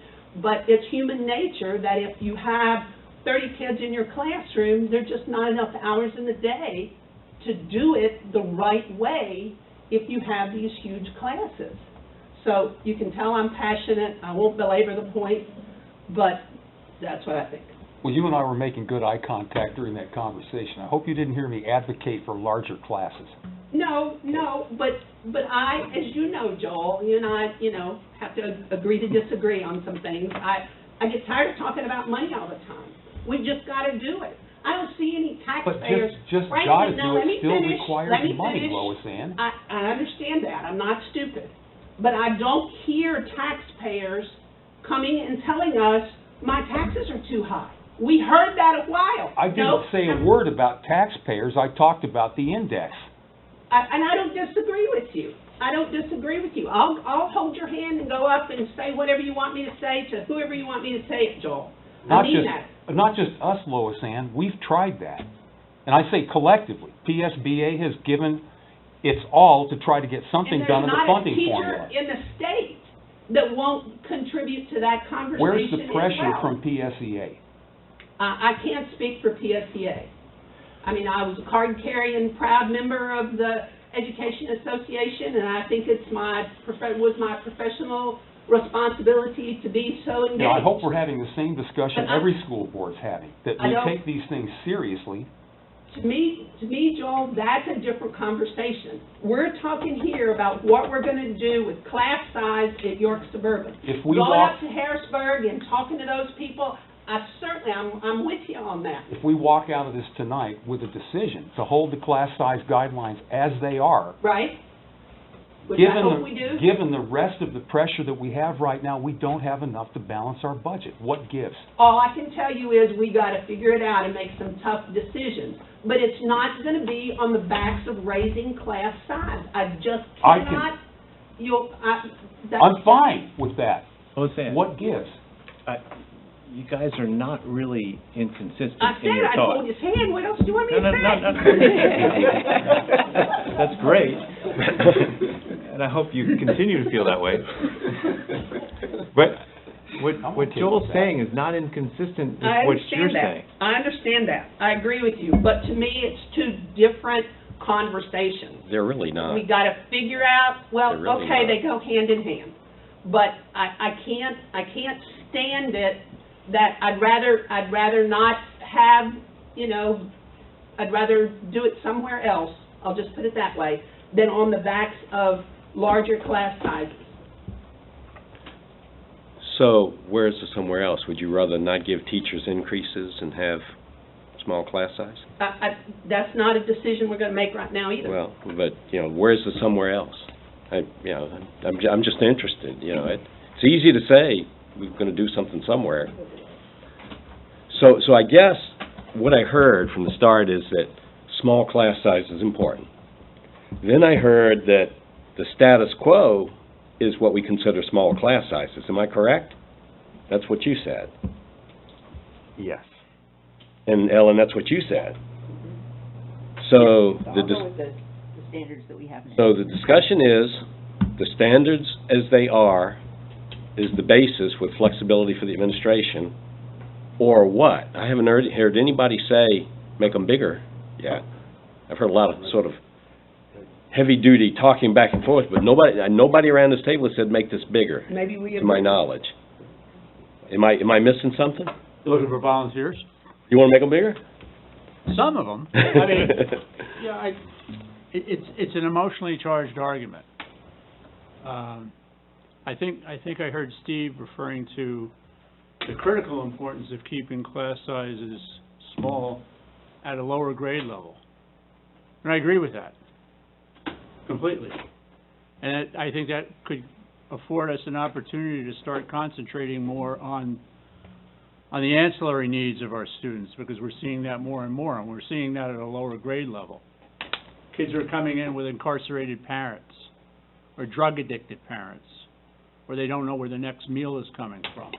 But it's human nature that if you have 30 kids in your classroom, there are just not enough hours in the day to do it the right way if you have these huge classes. So you can tell I'm passionate. I won't belabor the point, but that's what I think. Well, you and I were making good eye contact during that conversation. I hope you didn't hear me advocate for larger classes. No, but I, as you know, Joel, you and I, have to agree to disagree on some things. I get tired of talking about money all the time. We just got to do it. I don't see any taxpayers. But just got to do it still requires money, Lois Ann. I understand that. I'm not stupid. But I don't hear taxpayers coming and telling us my taxes are too high. We heard that a while. I didn't say a word about taxpayers. I talked about the index. And I don't disagree with you. I don't disagree with you. I'll hold your hand and go up and say whatever you want me to say to whoever you want me to say it, Joel. I mean that. Not just us, Lois Ann, we've tried that. And I say collectively, PSBA has given its all to try to get something done in the funding formula. And there's not a teacher in the state that won't contribute to that conversation. Where's the pressure as well. from PSEA? I can't speak for PSEA. I mean, I was a card-carrying proud member of the Education Association, and I think it's was my professional responsibility to be so engaged. I hope we're having the same discussion But every school board's having, that we take these things seriously. To me, Joel, that's a different conversation. We're talking here about what we're going to do with class size at York Suburban. If we Going walk, up to Harrisburg and talking to those people, I'm with you on that. if we walk out of this tonight with a decision to hold the class size guidelines as they are, Right? Which I hope we do. given the rest of the pressure that we have right now, we don't have enough to balance our budget. What gives? All I can tell you is we got to figure it out and make some tough decisions. But it's not going to be on the backs of raising class size. I just cannot. I'm fine with that. What's that? What gives? You guys are not really inconsistent I in your said I'd thoughts. hold his hand. What else do you want me to say? That's great. And I hope you continue to feel that way. But what Joel's saying is not inconsistent with I what you're understand that. saying. I understand that. I agree with you. But to me, it's two different conversations. They're really not. We got to figure out, well, They're really okay, not. they go hand in hand. But I can't stand it that I'd rather not have, I'd rather do it somewhere else, I'll just put it that way, than on the backs of larger class sizes. So where's the somewhere else? Would you rather not give teachers increases and have small class size? That's not a decision we're going to make right now either. Well, but, where's the somewhere else? I'm just interested, It's easy to say we're going to do something somewhere. So I guess what I heard from the start is that small class size is important. Then I heard that the status quo is what we consider small class sizes. Am I correct? That's what you said. Yes. And Ellen, that's what you said. So I'll the go with the standards that we have now. So the discussion is, the standards as they are is the basis with flexibility for the administration, or what? I haven't heard anybody say, make them bigger yet. I've heard a lot of sort of heavy-duty talking back and forth, but nobody around this table has said, make this bigger, Maybe we to my knowledge. Am I missing something? Looking for volunteers? You want to make them bigger? Some of them. I mean, yeah, it's an emotionally charged argument. I think I heard Steve referring to the critical importance of keeping class sizes small at a lower grade level. And I agree with that completely. And I think that could afford us an opportunity to start concentrating more on the ancillary needs of our students, because we're seeing that more and more, and we're seeing that at a lower grade level. Kids are coming in with incarcerated parents, or drug-addicted parents, or they don't know where the next meal is coming from.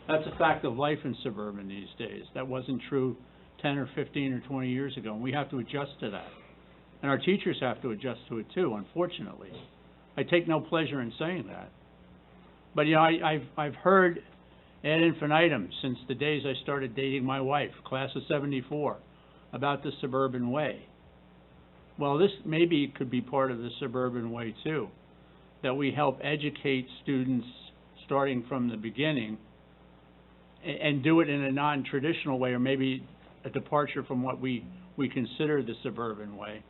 That's a fact of life in suburban these days. That wasn't true 10 or 15 or 20 years ago, and we have to adjust to that. And our teachers have to adjust to it too, unfortunately. I take no pleasure in saying that. But, I've heard ad infinitum since the days I started dating my wife, class of '74, about the suburban way. Well, this maybe could be part of the suburban way too, that we help educate students starting from the beginning and do it in a non-traditional way, or maybe a departure from what we consider the suburban way,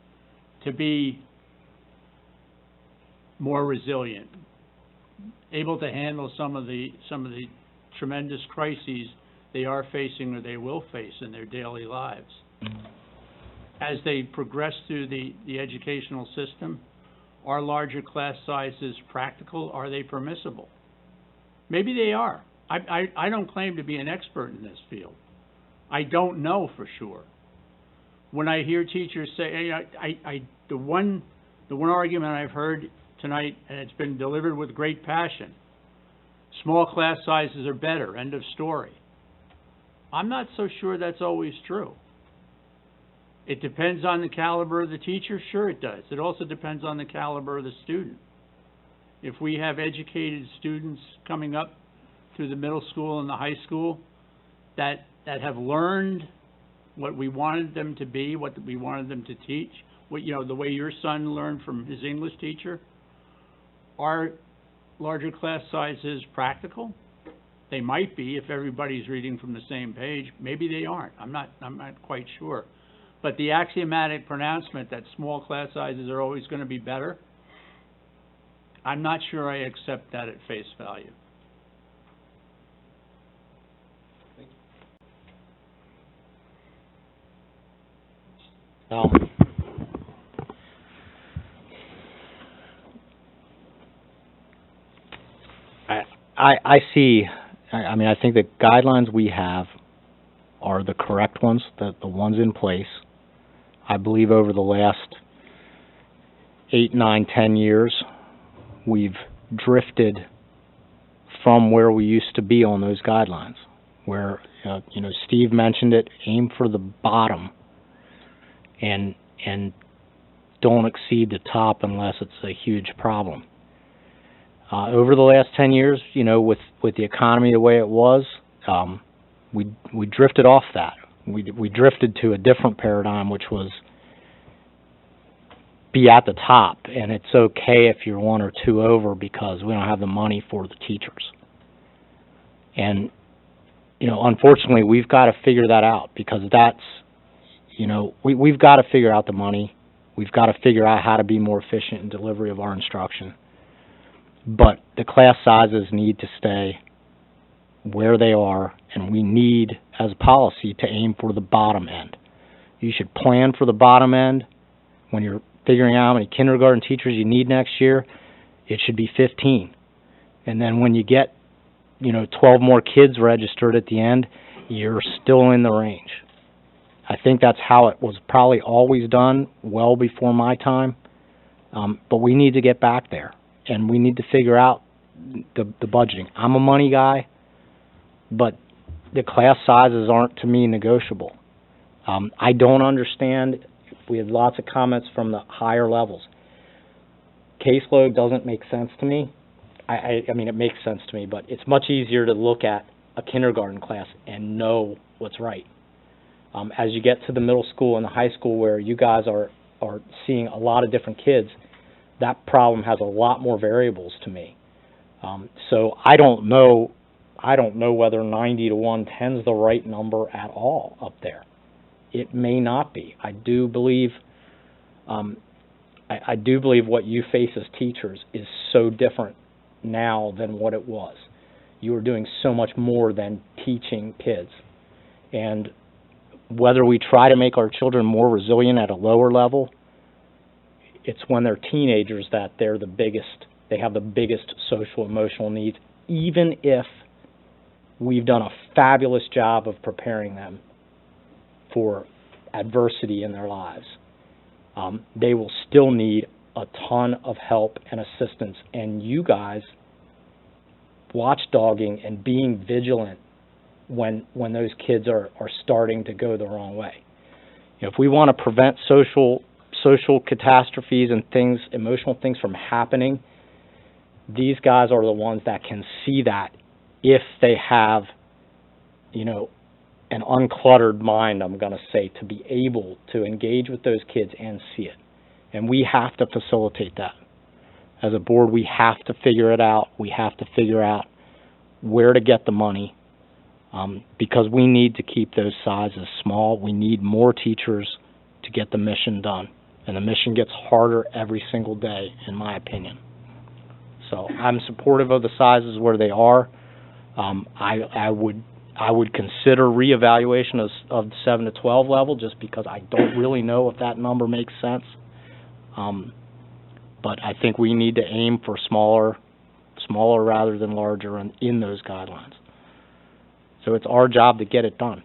to be more resilient, able to handle some of the tremendous crises they are facing or they will face in their daily lives. As they progress through the educational system, are larger class sizes practical? Are they permissible? Maybe they are. I don't claim to be an expert in this field. I don't know for sure. When I hear teachers say, the one The one argument I've heard tonight, and it's been delivered with great passion, small class sizes are better, end of story. I'm not so sure that's always true. It depends on the caliber of the teacher, sure it does. It also depends on the caliber of the student. If we have educated students coming up through the middle school and the high school that have learned what we wanted them to be, what we wanted them to teach, the way your son learned from his English teacher, are larger class sizes practical? They might be if everybody's reading from the same page. Maybe they aren't. I'm not quite sure. But the axiomatic pronouncement that small class sizes are always going to be better, I'm not sure I accept that at face value. I see, I think the guidelines we have are the correct ones, the ones in place. I believe over the last 8, 9, 10 years, we've drifted from where we used to be on those guidelines, where, Steve mentioned it, aim for the bottom and don't exceed the top unless it's a huge problem. Over the last 10 years, with the economy the way it was, we drifted off that. We drifted to a different paradigm, which was be at the top, and it's okay if you're 1 or 2 over because we don't have the money for the teachers. And, unfortunately, we've got to figure that out because that's, we've got to figure out the money. We've got to figure out how to be more efficient in delivery of our instruction. But the class sizes need to stay where they are, and we need, as a policy, to aim for the bottom end. You should plan for the bottom end. When you're figuring out how many kindergarten teachers you need next year, it should be 15. And then when you get, 12 more kids registered at the end, you're still in the range. I think that's how it was probably always done, well before my time. But we need to get back there. And we need to figure out the budgeting. I'm a money guy, but the class sizes aren't, to me, negotiable. I don't understand. We had lots of comments from the higher levels. Caseload doesn't make sense to me. I mean, it makes sense to me, but it's much easier to look at a kindergarten class and know what's right. As you get to the middle school and the high school where you guys are seeing a lot of different kids, that problem has a lot more variables to me. So I don't know whether 90 to 110 is the right number at all up there. It may not be. I do believe what you face as teachers is so different now than what it was. You are doing so much more than teaching kids. And whether we try to make our children more resilient at a lower level, it's when they're teenagers that they have the biggest social emotional needs, even if we've done a fabulous job of preparing them for adversity in their lives. They will still need a ton of help and assistance, and you guys watchdogging and being vigilant when those kids are starting to go the wrong way. If we want to prevent social catastrophes and things, emotional things from happening, these guys are the ones that can see that if they have, an uncluttered mind, I'm going to say, to be able to engage with those kids and see it. And we have to facilitate that. As a board, we have to figure it out. We have to figure out where to get the money because we need to keep those sizes small. We need more teachers to get the mission done. And the mission gets harder every single day, in my opinion. So I'm supportive of the sizes where they are. I would consider reevaluation of the 7 to 12 level just because I don't really know if that number makes sense. But I think we need to aim for smaller rather than larger in those guidelines. So it's our job to get it done.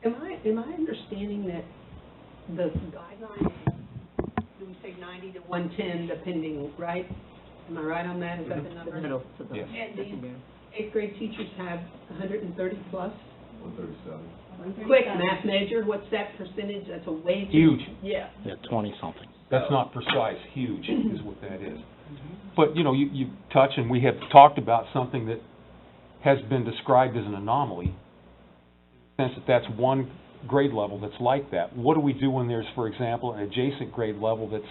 Am I understanding that the guidelines, do we say grade 90 to 110 depending, right? Am I right on that? Is that the The number? middle to the Yes. And these secondary. 8th grade teachers have 130 plus? 137. Quick math major, what's that percentage? That's a way too... Huge. Yeah. Yeah, 20-something. That's not precise, huge is what that is. But, you know, you touch, and we have talked about something that has been described as an anomaly, in the sense that that's one grade level that's like that. What do we do when there's, for example, an adjacent grade level that's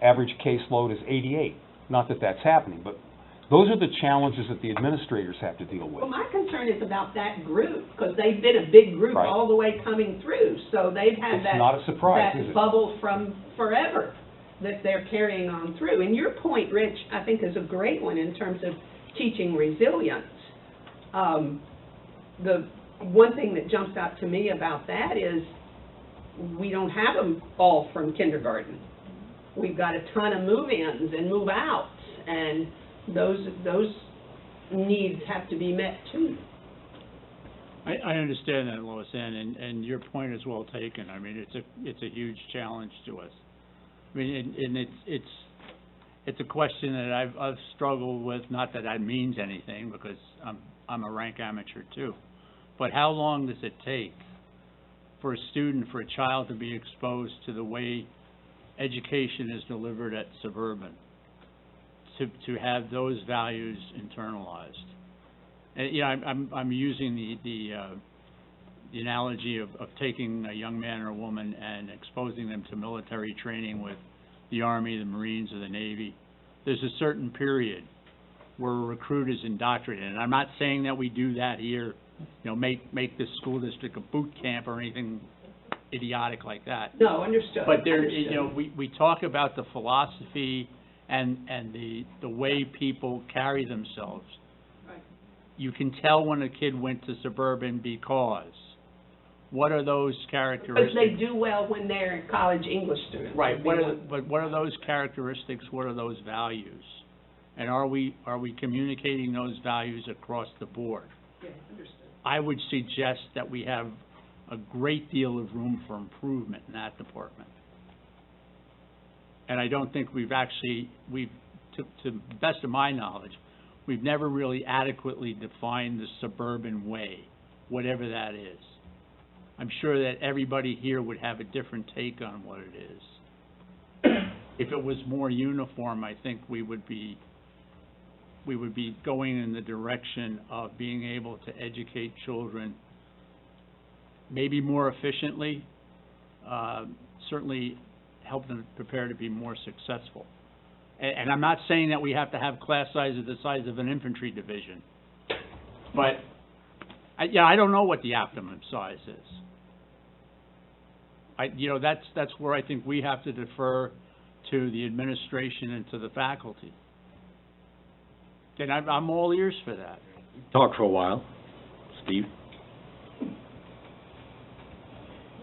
average caseload is 88? Not that that's happening, but those are the challenges that the administrators have to deal with. Well, my concern is about that group, because they've been a big group Right. all the way coming through, so they've had It's that... not a surprise, is that it? bubble from forever that they're carrying on through. And your point, Rich, I think is a great one in terms of teaching resilience. The one thing that jumps out to me about that is we don't have them all from kindergarten. We've got a ton of move-ins and move-outs, and those needs have to be met too. I understand that, Lois Ann, and your point is well taken. I mean, it's a huge challenge to us. I mean, and it's a question that I've struggled with, not that that means anything, because I'm a rank amateur too. But how long does it take for a student, for a child to be exposed to the way education is delivered at Suburban, to have those values internalized? And, you know, I'm using the analogy of taking a young man or a woman and exposing them to military training with the Army, the Marines, or the Navy. There's a certain period where a recruit is indoctrinated, and I'm not saying that we do that here, you know, make this school district a boot camp or anything idiotic like that. No, understood. But there, Understood. you know, we talk about the philosophy and the way people carry themselves. Right. You can tell when a kid went to Suburban because. What are those Because characteristics? they do well when they're college English students. Right, but what are those characteristics, what are those values? And are we communicating those values across the board? Yeah, understood. I would suggest that we have a great deal of room for improvement in that department. And I don't think we've to the best of my knowledge, we've never really adequately defined the Suburban way, whatever that is. I'm sure that everybody here would have a different take on what it is. If it was more uniform, I think we would be going in the direction of being able to educate children maybe more efficiently, certainly help them prepare to be more successful. And I'm not saying that we have to have class sizes the size of an infantry division, but I don't know what the optimum size is. That's where I think we have to defer to the administration and to the faculty. And I'm all ears for that. Talk for a while. Steve?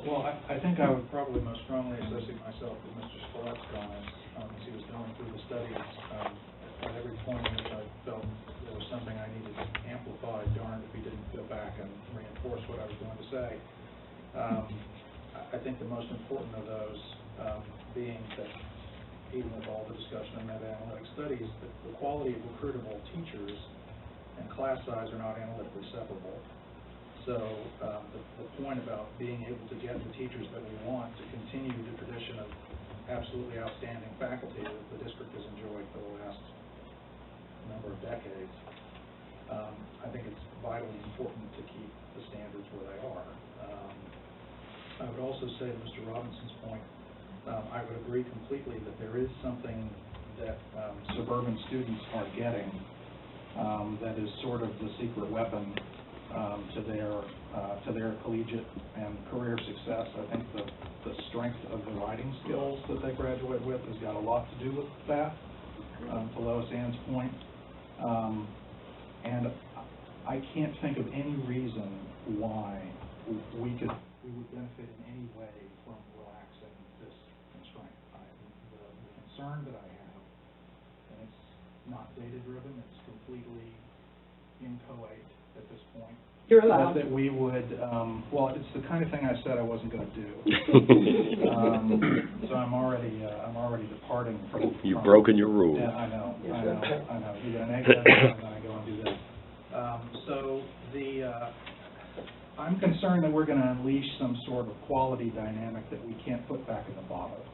Well, I think I would probably most strongly associate myself with Mr. Spillet's comments as he was going through the studies. At every point in which I felt there was something I needed to amplify, darned if he didn't go back and reinforce what I was going to say. I think the most important of those being that even with all the discussion of meta-analytic studies, the quality of recruitable teachers and class size are not analytically separable. So the point about being able to get the teachers that we want to continue the tradition of absolutely outstanding faculty that the district has enjoyed for the last number of decades, I think it's vitally important to keep the standards where they are. I would also say to Mr. Robinson's point, I would agree completely that there is something that suburban students are getting that is sort of the secret weapon to their collegiate and career success. I think the strength of the writing skills that they graduate with has got a lot to do with that, to Lois Ann's point. And I can't think of any reason why we would benefit in any way from relaxing this constraint. The concern that I have, and it's not data-driven, it's completely in co-8 at this point. You're allowed. That we would, well, it's the kind of thing I said I wasn't going to do. So I'm already departing from. You've broken your rule. Yeah, I know. You get an egg and then I go and do that. So I'm concerned that we're going to unleash some sort of quality dynamic that we can't put back in the bottle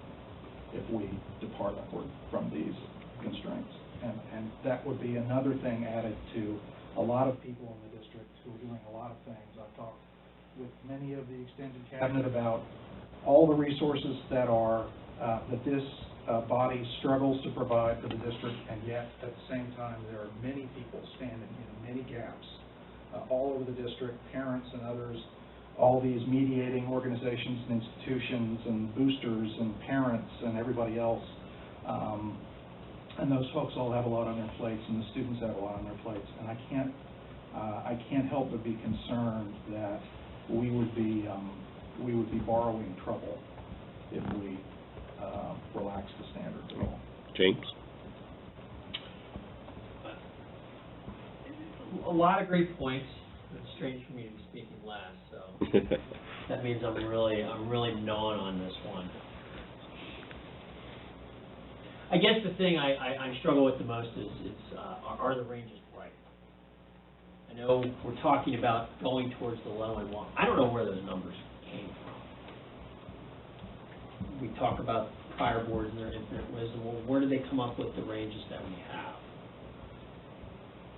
if we depart upward from these constraints. And that would be another thing added to a lot of people in the district who are doing a lot of things. I've talked with many of the extended cabinet about all the resources that are, that this body struggles to provide for the district, and yet at the same time there are many people standing in many gaps all over the district, parents and others, all these mediating organizations and institutions and boosters and parents and everybody else. And those folks all have a lot on their plates, and the students have a lot on their plates. And I can't help but be concerned that we would be borrowing trouble if we relax the standards at all. James? A lot of great points. It's strange for me to be speaking last, so that means I'm really gnawing on this one. I guess the thing I struggle with the most is are the ranges right? I know we're talking about going towards the low end one. I don't know where those numbers came from. We talk about prior boards and their infinite wisdom. Well, where did they come up with the ranges that we have?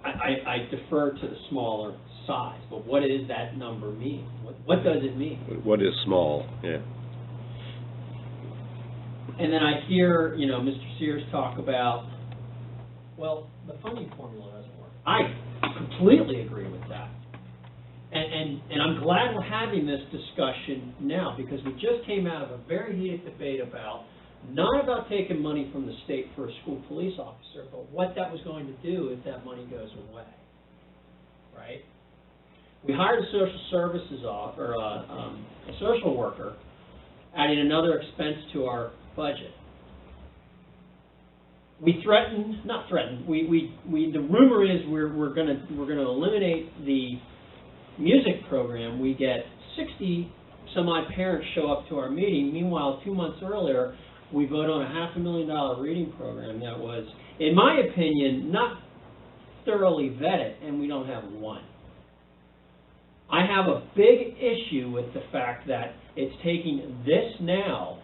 I defer to the smaller size, but what does that number mean? What does it mean? What is small? Yeah. And then I hear, Mr. Sears talk about, well, the funding formula doesn't work. I completely agree with that. And I'm glad we're having this discussion now, because we just came out of a very heated debate not about taking money from the state for a school police officer, but what that was going to do if that money goes away, right? We hired a social services a social worker, adding another expense to our budget. We the rumor is we're gonna eliminate the music program. We get 60 some odd parents show up to our meeting. Meanwhile, 2 months earlier, we vote on a $500,000 reading program that was, in my opinion, not thoroughly vetted, and we don't have one. I have a big issue with the fact that it's taking this now,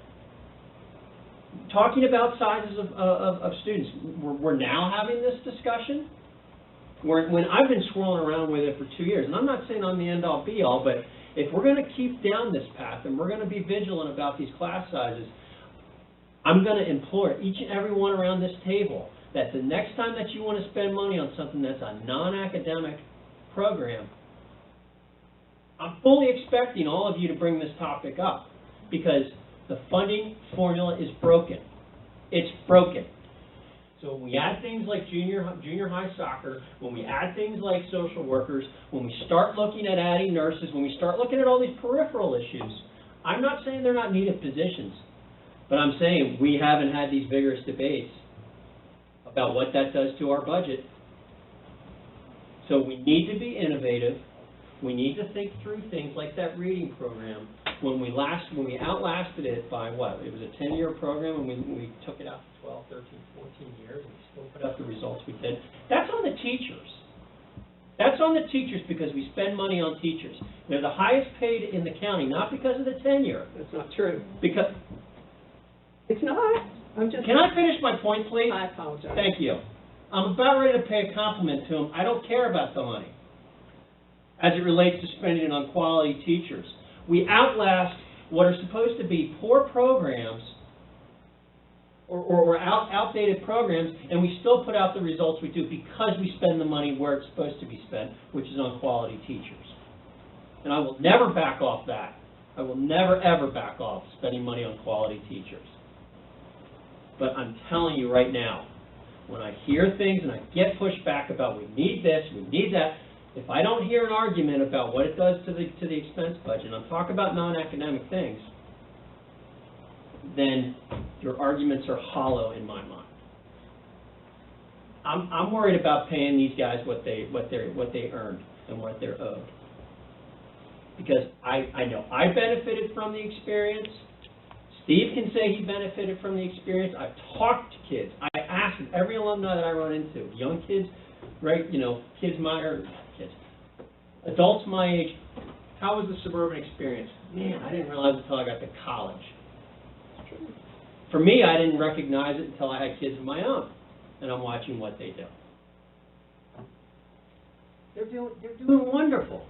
talking about sizes of students. We're now having this discussion. When I've been swirling around with it for 2 years, and I'm not saying I'm the end-all, be-all, but if we're going to keep down this path and we're going to be vigilant about these class sizes, I'm going to implore each and every one around this table that the next time that you want to spend money on something that's a non-academic program, I'm fully expecting all of you to bring this topic up, because the funding formula is broken. It's broken. So when we add things like junior high soccer, when we add things like social workers, when we start looking at adding nurses, when we start looking at all these peripheral issues, I'm not saying they're not needed positions, but I'm saying we haven't had these vigorous debates about what that does to our budget. So we need to be innovative. We need to think through things like that reading program. When we outlasted it by what? It was a 10-year program, and we took it out to 12, 13, 14 years, and we still put up the results we did. That's on the teachers. That's on the teachers, because we spend money on teachers. They're the highest paid in the county, not because of the tenure. That's not true. Because It's not. I'm just. Can I finish my point, please? I apologize. Thank you. I'm about ready to pay a compliment to him. I don't care about the money as it relates to spending it on quality teachers. We outlast what are supposed to be poor programs or outdated programs, and we still put out the results we do because we spend the money where it's supposed to be spent, which is on quality teachers. And I will never back off that. I will never, ever back off spending money on quality teachers. But I'm telling you right now, when I hear things and I get pushed back about we need this, we need that, if I don't hear an argument about what it does to the expense budget, and I'm talking about non-academic things, then your arguments are hollow in my mind. I'm worried about paying these guys what they earned and what they're owed. Because I know I benefited from the experience. Steve can say he benefited from the experience. I've talked to kids. I asked every alumni that I run into, young kids, right, adults my age, how was the suburban experience? Man, I didn't realize it until I got to college. For me, I didn't recognize it until I had kids of my own, and I'm watching what they do. They're doing wonderful.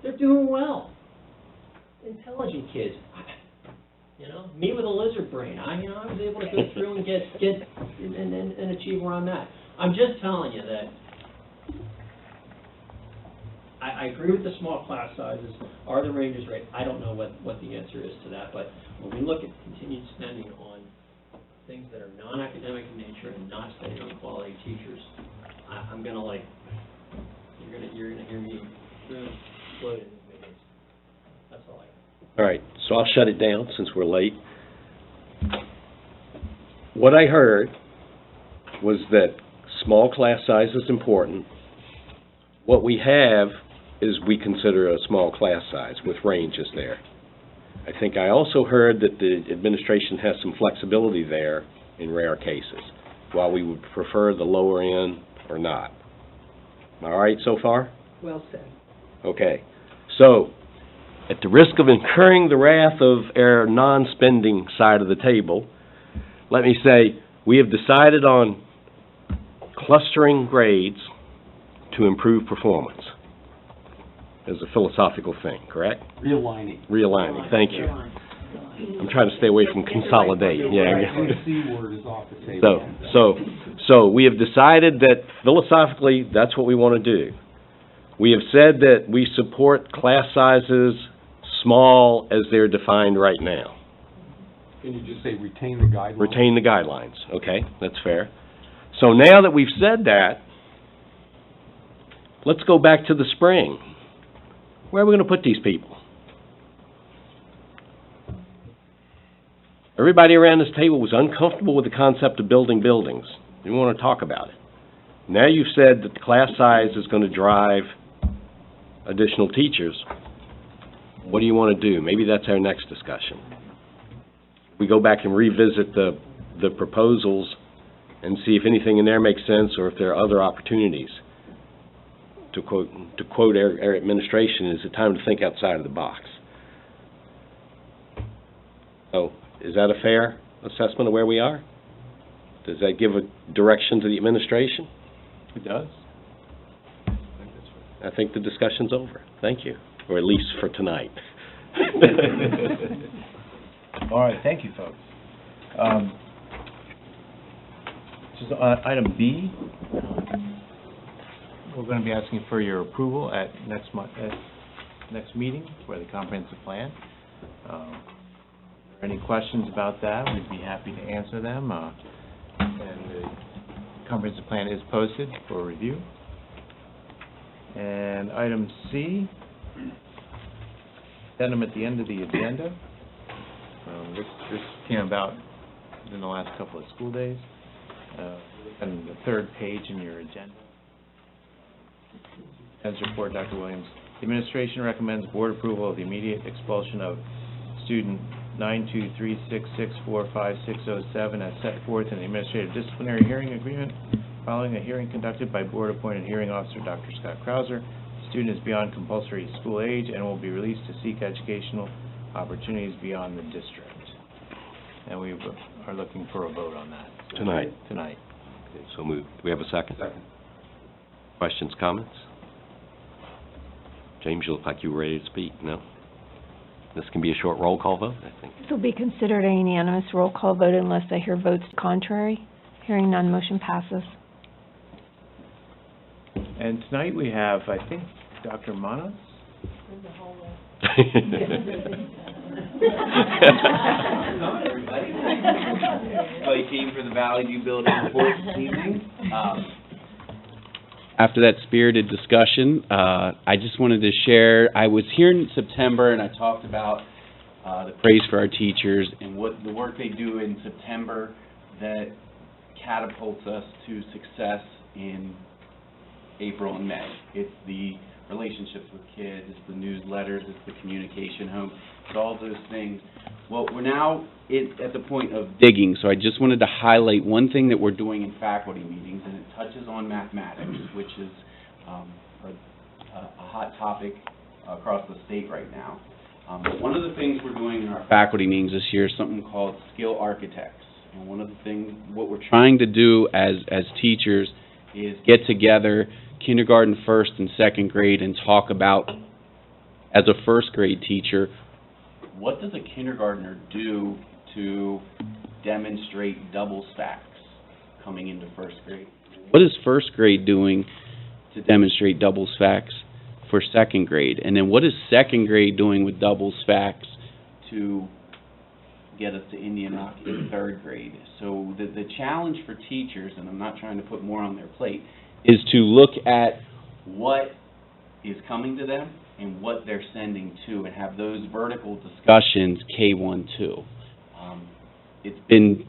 They're doing well. Intelligent kids. Me with a lizard brain. I was able to go through and get and achieve where I'm at. I'm just telling you that I agree with the small class sizes. Are the ranges right? I don't know what the answer is to that, but when we look at continued spending on things that are non-academic in nature and not spending on quality teachers, I'm gonna you're gonna hear me really explode in the meetings. That's all I got. All right, so I'll shut it down since we're late. What I heard was that small class size is important. What we have is we consider a small class size with ranges there. I think I also heard that the administration has some flexibility there in rare cases, while we would prefer the lower end or not. All right so far? Well said. Okay. So, at the risk of incurring the wrath of our non-spending side of the table, let me say, we have decided on clustering grades to improve performance as a philosophical thing, correct? Realigning. Realigning, thank you. I'm trying to stay away from consolidate, yeah. The C word is off the table. So we have decided that philosophically, that's what we want to do. We have said that we support class sizes small as they're defined right now. Can you just say retain the guidelines? Retain the guidelines, okay, that's fair. So now that we've said that, let's go back to the spring. Where are we going to put these people? Everybody around this table was uncomfortable with the concept of building buildings. They didn't want to talk about it. Now you've said that the class size is going to drive additional teachers. What do you want to do? Maybe that's our next discussion. We go back and revisit the proposals and see if anything in there makes sense or if there are other opportunities. To quote our administration, is it time to think outside of the box? So, is that a fair assessment of where we are? Does that give a direction to the administration? It does. I think the discussion's over. Thank you, or at least for tonight. All right, thank you, folks. Just item B, we're going to be asking for your approval at next meeting for the comprehensive plan. If there are any questions about that, we'd be happy to answer them. And the comprehensive plan is posted for review. And item C, addendum at the end of the agenda. This came about in the last couple of school days. And the third page in your agenda. As report, Dr. Williams. The administration recommends board approval of the immediate expulsion of student 92366456007 as set forth in the administrative disciplinary hearing agreement following a hearing conducted by board-appointed hearing officer Dr. Scott Krauser. The student is beyond compulsory school age and will be released to seek educational opportunities beyond the district. And we are looking for a vote on that. Tonight. Tonight. Okay, so moved. Do we have a second? Second. Questions, comments? James, you look like you were ready to speak. No? This can be a short roll call vote, I think. This will be considered a unanimous roll call vote unless I hear votes contrary. Hearing none, motion passes. And tonight we have, I think, Dr. Manos? Hello, everybody. Kelly team for the Valley View Building Report this evening. After that spirited discussion, I just wanted to share, I was here in September and I talked about the praise for our teachers and what the work they do in September that catapults us to success in April and May. It's the relationships with kids, it's the newsletters, it's the communication home, it's all those things. Well, we're now at the point of digging, so I just wanted to highlight one thing that we're doing in faculty meetings, and it touches on mathematics, which is a hot topic across the state right now. But one of the things we're doing in our faculty meetings this year is something called Skill Architects. And one of the things, what we're trying to do as teachers is get together kindergarten, first, and second grade and talk about, as a first grade teacher, what does a kindergartner do to demonstrate double stacks coming into first grade? What is first grade doing to demonstrate double stacks for second grade? And then what is second grade doing with double stacks to get us to Indian Rock in third grade? So the challenge for teachers, and I'm not trying to put more on their plate, is to look at what is coming to them and what they're sending to, and have those vertical discussions K-1-2. It's been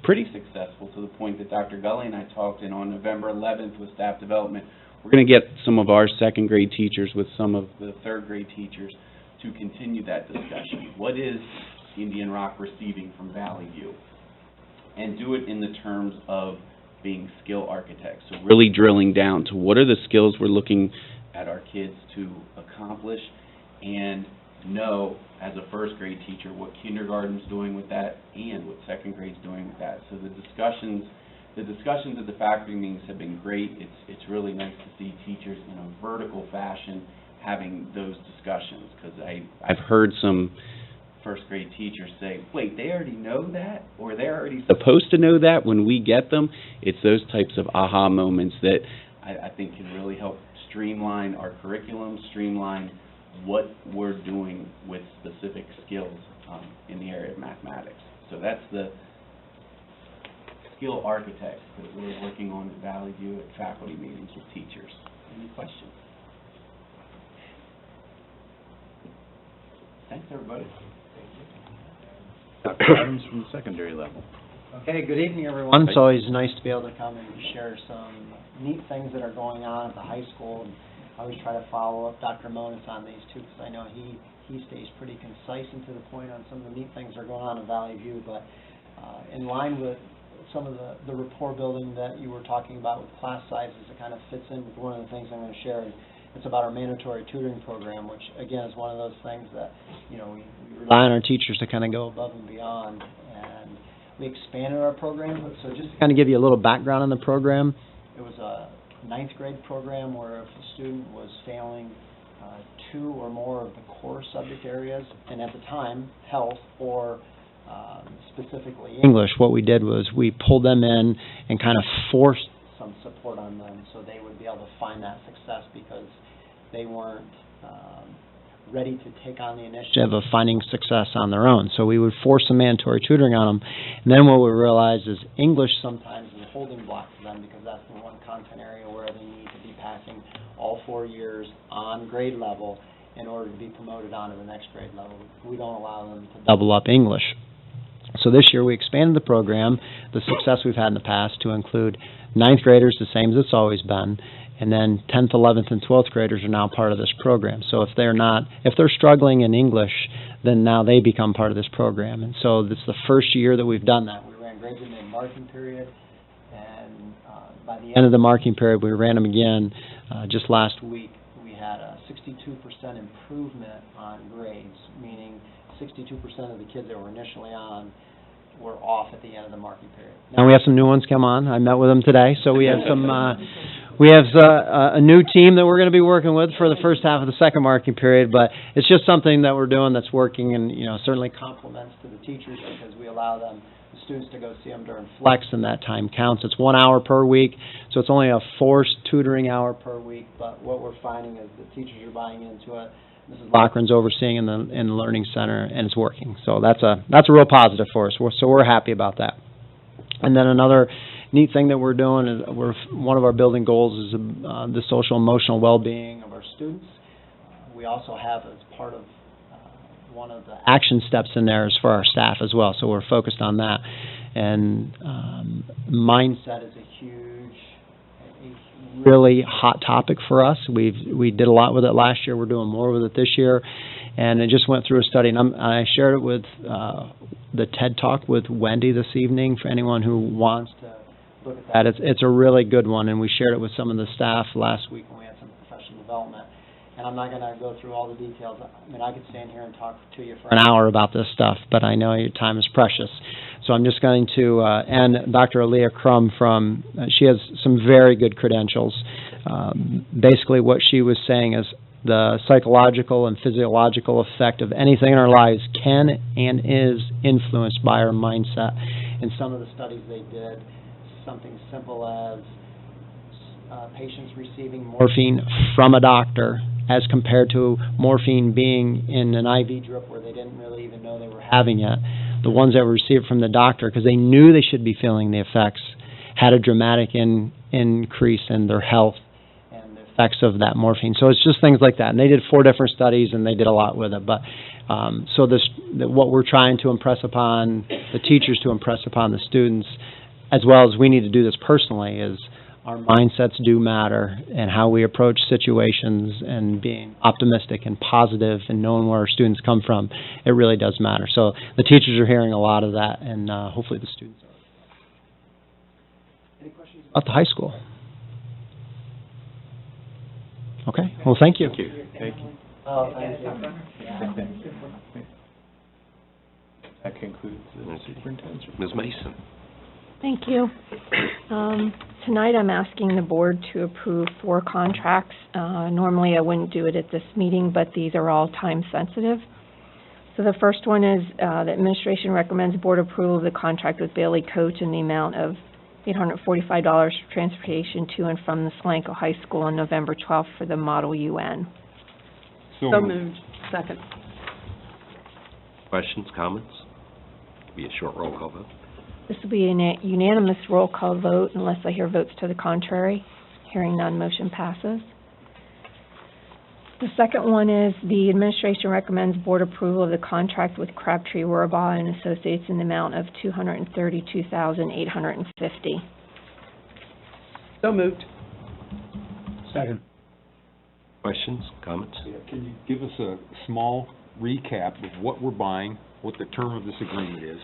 pretty successful to the point that Dr. Gully and I talked in on November 11th with staff development. We're going to get some of our second grade teachers with some of the third grade teachers to continue that discussion. What is Indian Rock receiving from Valley View? And do it in the terms of being skill architects. So really drilling down to what are the skills we're looking at our kids to accomplish, and know as a first grade teacher what kindergarten's doing with that and what second grade's doing with that. So the discussions at the faculty meetings have been great. It's really nice to see teachers in a vertical fashion having those discussions, because I've heard some first grade teachers say, wait, they already know that, or they're already supposed to know that when we get them. It's those types of aha moments that I think can really help streamline our curriculum, streamline what we're doing with specific skills in the area of mathematics. So that's the skill architects that we're working on at Valley View at faculty meetings with teachers. Any questions? Thanks, everybody. Dr. Adams from the secondary level. Okay, good evening, everyone. It's always nice to be able to come and share some neat things that are going on at the high school. And I always try to follow up Dr. Monis on these too, because I know he stays pretty concise and to the point on some of the neat things that are going on in Valley View. But in line with some of the rapport building that you were talking about with class sizes, it kind of fits in with one of the things I'm going to share. It's about our mandatory tutoring program, which again is one of those things that, you know, we rely on our teachers to kind of go above and beyond. And we expanded our program. So just to kind of give you a little background on the program, it was a 9th grade program where if a student was failing 2 or more of the core subject areas, and at the time, health or specifically English, what we did was we pulled them in and kind of forced some support on them so they would be able to find that success, because they weren't ready to take on the initiative of finding success on their own. So we would force some mandatory tutoring on them. And then what we realized is English sometimes is a holding block for them, because that's the one content area where they need to be passing all 4 years on grade level in order to be promoted on to the next grade level. We don't allow them to double up English. So this year we expanded the program, the success we've had in the past, to include 9th graders, the same as it's always been, and then 10th, 11th, and 12th graders are now part of this program. So if they're struggling in English, then now they become part of this program. And so this is the first year that we've done that. We ran grades in the marking period, and by the end of the marking period, we ran them again just last week. We had a 62% improvement on grades, meaning 62% of the kids that were initially on were off at the end of the marking period. Now we have some new ones come on. I met with them today, so we have some. We have a new team that we're going to be working with for the first half of the second marking period. But it's just something that we're doing that's working, and certainly compliments to the teachers, because we allow them, the students, to go see them during flex, and that time counts. It's 1 hour per week, so it's only a forced tutoring hour per week. But what we're finding is the teachers are buying into it. Mrs. Loughran's overseeing in the Learning Center, and it's working. So that's a real positive for us. So we're happy about that. And then another neat thing that we're doing is one of our building goals is the social emotional well-being of our students. We also have, as part of one of the action steps in there, is for our staff as well. So we're focused on that. And mindset is a huge really hot topic for us. We did a lot with it last year. We're doing more with it this year. And I just went through a study, and I shared it with the TED Talk with Wendy this evening for anyone who wants to look at that. It's a really good one, and we shared it with some of the staff last week when we had some professional development. And I'm not going to go through all the details. I mean, I could stand here and talk to you for an hour about this stuff, but I know your time is precious. So I'm just going to, and Dr. Aaliyah Crum she has some very good credentials. Basically what she was saying is the psychological and physiological effect of anything in our lives can and is influenced by our mindset. In some of the studies they did, something simple as patients receiving morphine from a doctor as compared to morphine being in an IV drip where they didn't really even know they were having it. The ones that were received from the doctor, because they knew they should be feeling the effects, had a dramatic increase in their health and the effects of that morphine. So it's just things like that. And they did 4 different studies, and they did a lot with it. But so what we're trying to impress upon the teachers, to impress upon the students, as well as we need to do this personally, is our mindsets do matter, and how we approach situations and being optimistic and positive and knowing where our students come from, it really does matter. So the teachers are hearing a lot of that, and hopefully the students are. Any questions about the high school? Okay, well, thank you. Thank you. Thank you. Oh, thank you. That concludes the superintendent's report. Ms. Mason. Thank you. Tonight, I'm asking the board to approve 4 contracts. Normally, I wouldn't do it at this meeting, but these are all time-sensitive. So the first one is, the administration recommends board approval of the contract with Bailey Coach in the amount of $845 for transportation to and from the Solanco High School on November 12th for the Model UN. So moved. Second. Questions, comments? Be a short roll call vote. This will be a unanimous roll call vote unless I hear votes to the contrary. Hearing none, motion passes. The second one is the administration recommends board approval of the contract with Crabtree Rohrbaugh and Associates in the amount of $232,850. So moved. Second. Questions, comments? Can you give us a small recap of what we're buying, what the term of this agreement is,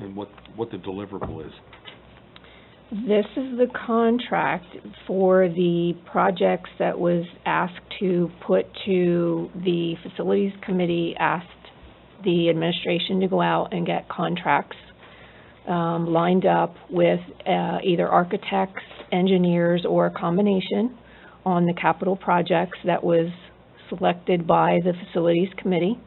and what the deliverable is? This is the contract for the projects that was asked to put to the facilities committee, asked the administration to go out and get contracts lined up with either architects, engineers, or a combination on the capital projects that was selected by the facilities committee.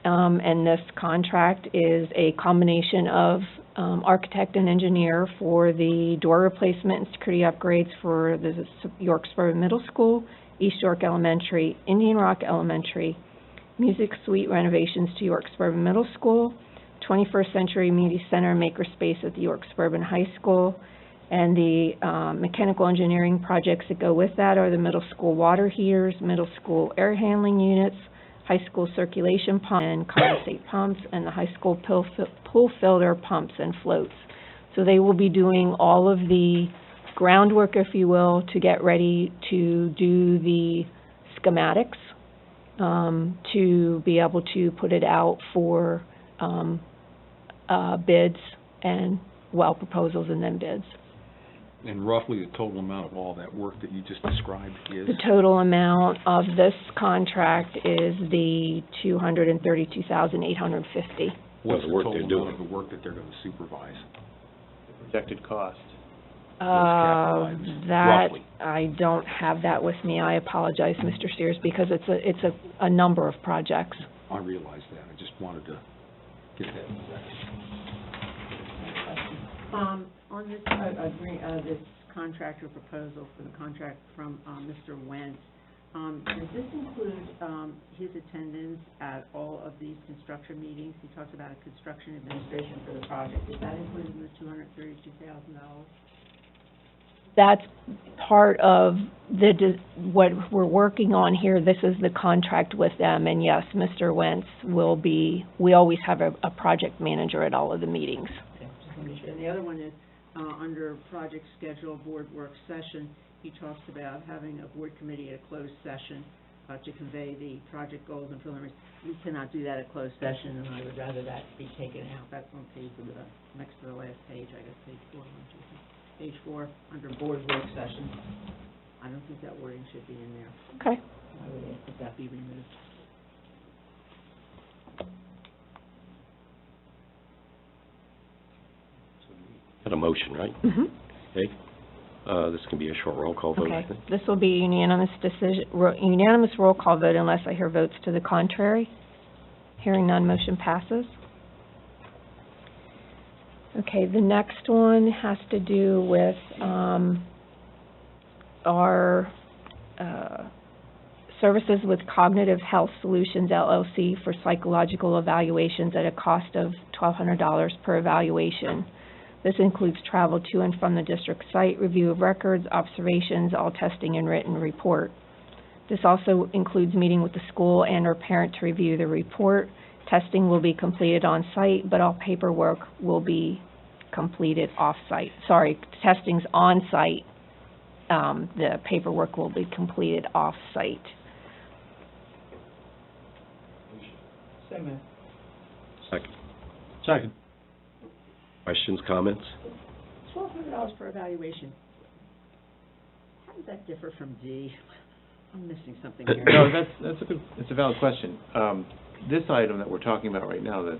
And this contract is a combination of architect and engineer for the door replacement and security upgrades for the York Suburban Middle School, East York Elementary, Indian Rock Elementary, music suite renovations to York Suburban Middle School, 21st Century Media Center Makerspace at the York Suburban High School, and the mechanical engineering projects that go with that are the middle school water heaters, middle school air handling units, high school circulation pump and condensate pumps, and the high school pool filter pumps and floats. So they will be doing all of the groundwork, if you will, to get ready to do the schematics, to be able to put it out for bids and proposals and then bids. And roughly the total amount of all that work that you just described is? The total amount of this contract is the $232,850. What's the work total they're doing. amount of the work that they're going to supervise? Projected cost. That, Roughly. I don't have that with me. I apologize, Mr. Sears, because it's a number of projects. I realize that. I just wanted to get that. On this, this contract or proposal for the contract from Mr. Wentz, does this include his attendance at all of these construction meetings? He talks about a construction administration for the project. Is that included in the $232,000? That's part of what we're working on here. This is the contract with them, and yes, Mr. Wentz will be, we always have a project manager at all of the meetings. Okay, just want to make sure. And the other one is, under project schedule, board work session, he talks about having a board committee at a closed session to convey the project goals and preliminaries. We cannot do that at closed session, and I would rather that be taken out. That's on page, next to the last page, I guess, page 4, page 4, under board work session. I don't think that wording should be in there. Okay. I would ask that that be removed. Got a motion, right? Mm-hmm. Okay. This can be a short roll call vote, I Okay. think. This will be unanimous unanimous roll call vote unless I hear votes to the contrary. Hearing none, motion passes. Okay, the next one has to do with, our, Services with Cognitive Health Solutions LLC for psychological evaluations at a cost of $1,200 per evaluation. This includes travel to and from the district site, review of records, observations, all testing and written report. This also includes meeting with the school and or parent to review the report. Testing will be completed on site, but all paperwork will be completed off-site. Sorry, testing's on site. The paperwork will be completed off-site. So moved. Second. Second. Questions, comments? $1,200 per evaluation. How does that differ from D? I'm missing something here. No, that's a valid question. This item that we're talking about right now, the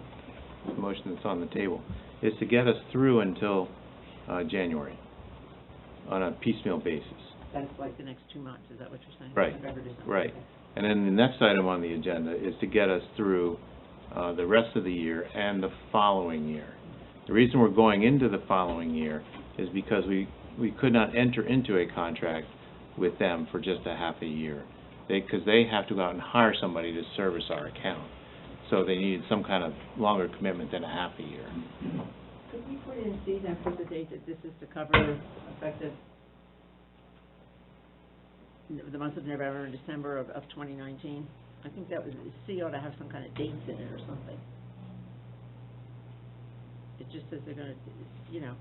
motion that's on the table, is to get us through until January on a piecemeal basis. That's like the next 2 months, is that what you're saying? Right, November, December. right. Okay. And then the next item on the agenda is to get us through the rest of the year and the following year. The reason we're going into the following year is because we could not enter into a contract with them for just a half a year. Because they have to go out and hire somebody to service our account. So they needed some kind of longer commitment than a half a year. Could we put in C then, put the date that this is to cover effective the months of November and December of 2019? I think that was, C ought to have some kind of dates in it or something. It just says they're gonna, you know,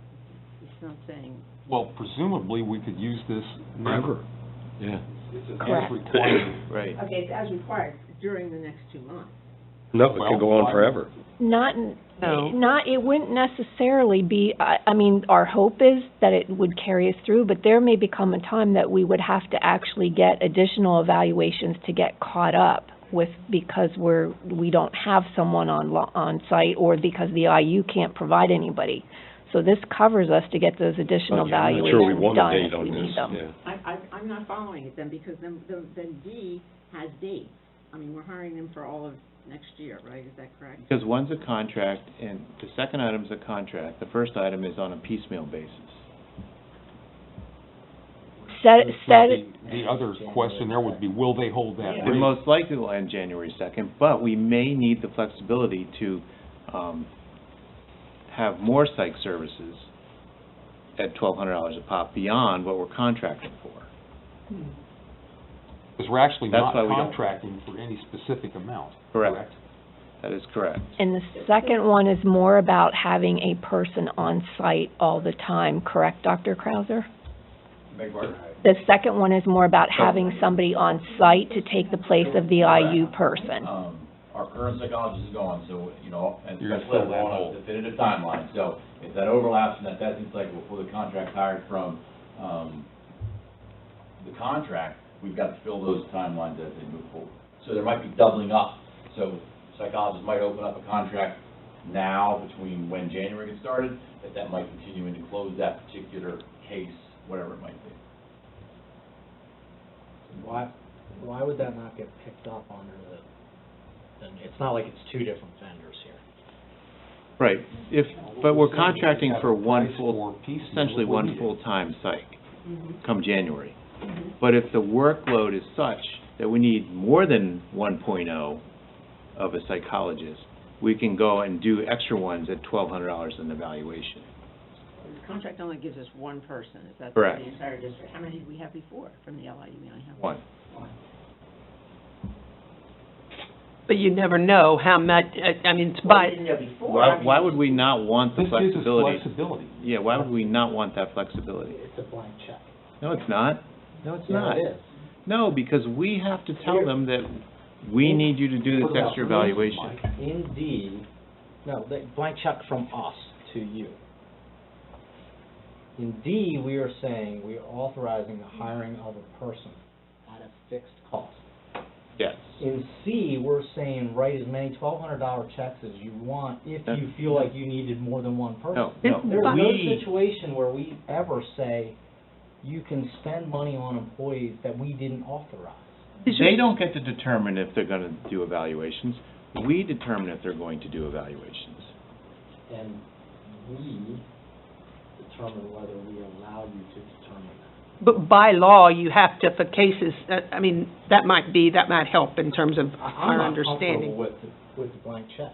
it's not saying. Well, presumably, we could use this never. Yeah. It's an Correct. as required. Right. Okay, it's as required during the next 2 months. No, it could go on forever. It wouldn't necessarily be, I mean, our hope is that it would carry us through, but there may become a time that we would have to actually get additional evaluations to get caught up with, because we don't have someone on site, or because the IU can't provide anybody. So this covers us to get those additional evaluations I'm not sure we want done a date if on we this, need them. yeah. I'm not following it then, because then D has dates. I mean, we're hiring them for all of next year, right? Is that correct? Because one's a contract, and the second item's a contract. The first item is on a piecemeal basis. The other question there would be, will they hold that It rate? most likely will end January 2nd, but we may need the flexibility to have more psych services at $1,200 a pop beyond what we're contracting for. Because we're actually That's not why we don't- contracting for any specific amount. Correct. That is correct. And the second one is more about having a person on site all the time, correct, Dr. Krauser? The second one is more about having somebody on site to take the place of the IU person. Our current psychologist is gone, so, you know, and You're gonna especially fill that on hole. a definitive timeline. So if that overlaps in that testing cycle before the contract's hired from, the contract, we've got to fill those timelines as they move forward. So there might be doubling up. So psychologists might open up a contract now between when January gets started, that might continue into close that particular case, whatever it might be. Why would that not get picked up under the, and it's not like it's two different vendors here. Right. But we're contracting for one Price full, for piecemeal, essentially what one we do. full-time psych come January. But if the workload is such that we need more than 1.0 of a psychologist, we can go and do extra ones at $1,200 an evaluation. The contract only gives us one person, is that Correct. the entire district? How many did we have before from the LIU? We only have One. But you never know how much, I mean, it's by, didn't know before. I mean, Why would we not want the This gives us flexibility? flexibility. Yeah, why would we not want that flexibility? It's a blank check. No, it's not. No, it's not. Yeah, it is. No, because we have to tell them that we need you to do this extra evaluation. Mike, in D, no, the blank check from us to you. In D, we are saying we are authorizing the hiring of a person at a fixed cost. Yes. In C, we're saying write as many $1,200 checks as you want if you feel like you needed more than one person. No, There's no we, situation where we ever say you can spend money on employees that we didn't authorize. they don't get to determine if they're gonna do evaluations. We determine if they're going to do evaluations. And we determine whether we allow you to determine that. But by law, you have to, for cases, I mean, that might help in terms of our I'm understanding. not comfortable with the blank check.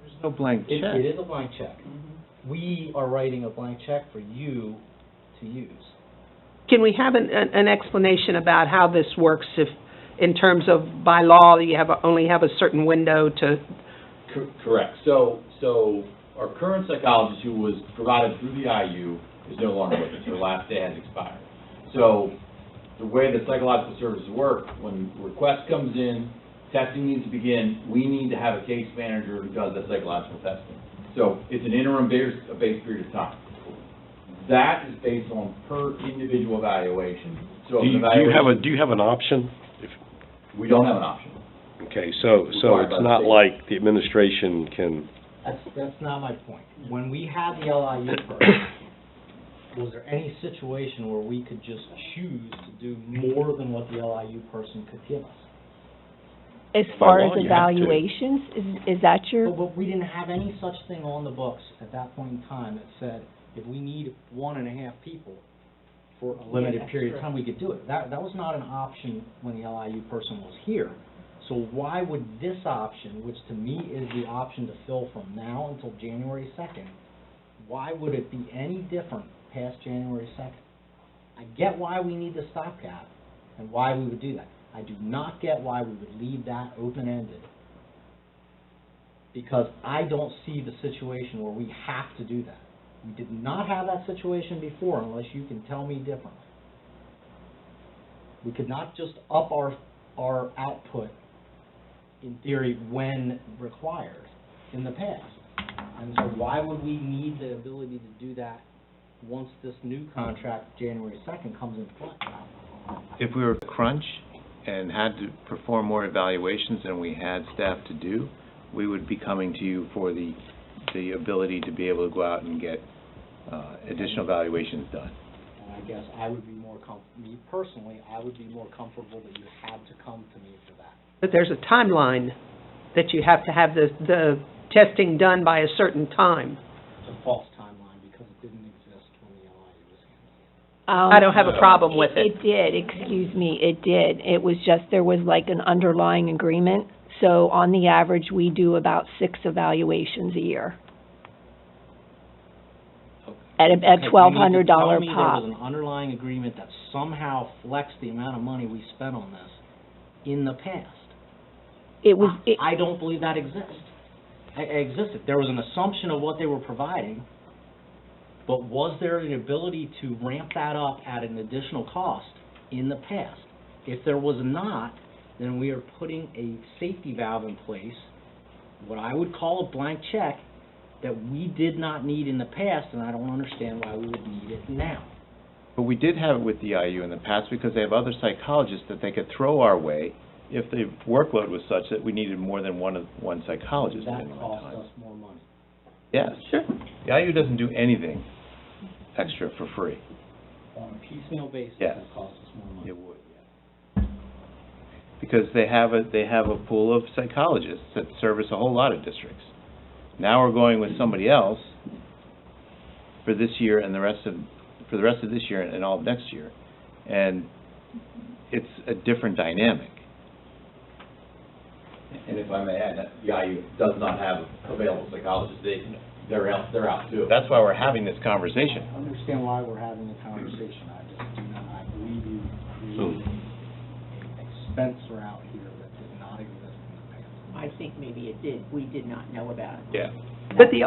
There's no blank check. It is a blank check. We are writing a blank check for you to use. Can we have an explanation about how this works if, in terms of by law, you only have a certain window to? Correct. So our current psychologist who was provided through the IU is no longer with us. Her last day has expired. So the way the psychological services work, when request comes in, testing needs to begin, we need to have a case manager who does the psychological testing. So it's an interim based period of time. That is based on per individual evaluation. So Do you have an option? We don't have an option. Okay, so Required by it's the not state. like the administration can, That's not my point. When we had the LIU person, was there any situation where we could just choose to do more than what the LIU person could give us? As By far law, as you have to. evaluations, is that your? But we didn't have any such thing on the books at that point in time that said, if we need 1.5 people for a limited that's period of true. time, we could do it. That was not an option when the LIU person was here. So why would this option, which to me is the option to fill from now until January 2nd, why would it be any different past January 2nd? I get why we need the stopgap and why we would do that. I do not get why we would leave that open-ended, because I don't see the situation where we have to do that. We did not have that situation before unless you can tell me differently. We could not just up our output, in theory, when required in the past. And so why would we need the ability to do that once this new contract, January 2nd, comes into play? If we were to crunch and had to perform more evaluations than we had staff to do, we would be coming to you for the ability to be able to go out and get additional evaluations done. And I guess I would be me personally, I would be more comfortable that you had to come to me for that. But there's a timeline that you have to have the testing done by a certain time. It's a false timeline because it didn't exist when the LIU was I don't have a problem with it. It did, excuse me, it did. It was just, there was like an underlying agreement. So on the average, we do about 6 evaluations a year. At $1,200 Tell me there pop. was an underlying agreement that somehow flexed the amount of money we spent on this in the past. It was, I don't believe that existed. There was an assumption of what they were providing, but was there an ability to ramp that up at an additional cost in the past? If there was not, then we are putting a safety valve in place, what I would call a blank check, that we did not need in the past, and I don't understand why we would need it now. But we did have it with the IU in the past because they have other psychologists that they could throw our way if the workload was such that we needed more than one psychologist at That any one cost time. us more money. Yes. Sure. The IU doesn't do anything extra for free. On a piecemeal basis, Yes. that costs us more money. It would, yeah. Because they have a pool of psychologists that service a whole lot of districts. Now we're going with somebody else for this year and for the rest of this year and all of next year. And it's a different dynamic. And if I may add, that the IU does not have available psychologists. They're out too. That's why we're having this conversation. I understand why we're having the conversation. I just do not, I believe you created an expense route here that did not exist in the past. I think maybe it did, we did not know about it. Yeah. But the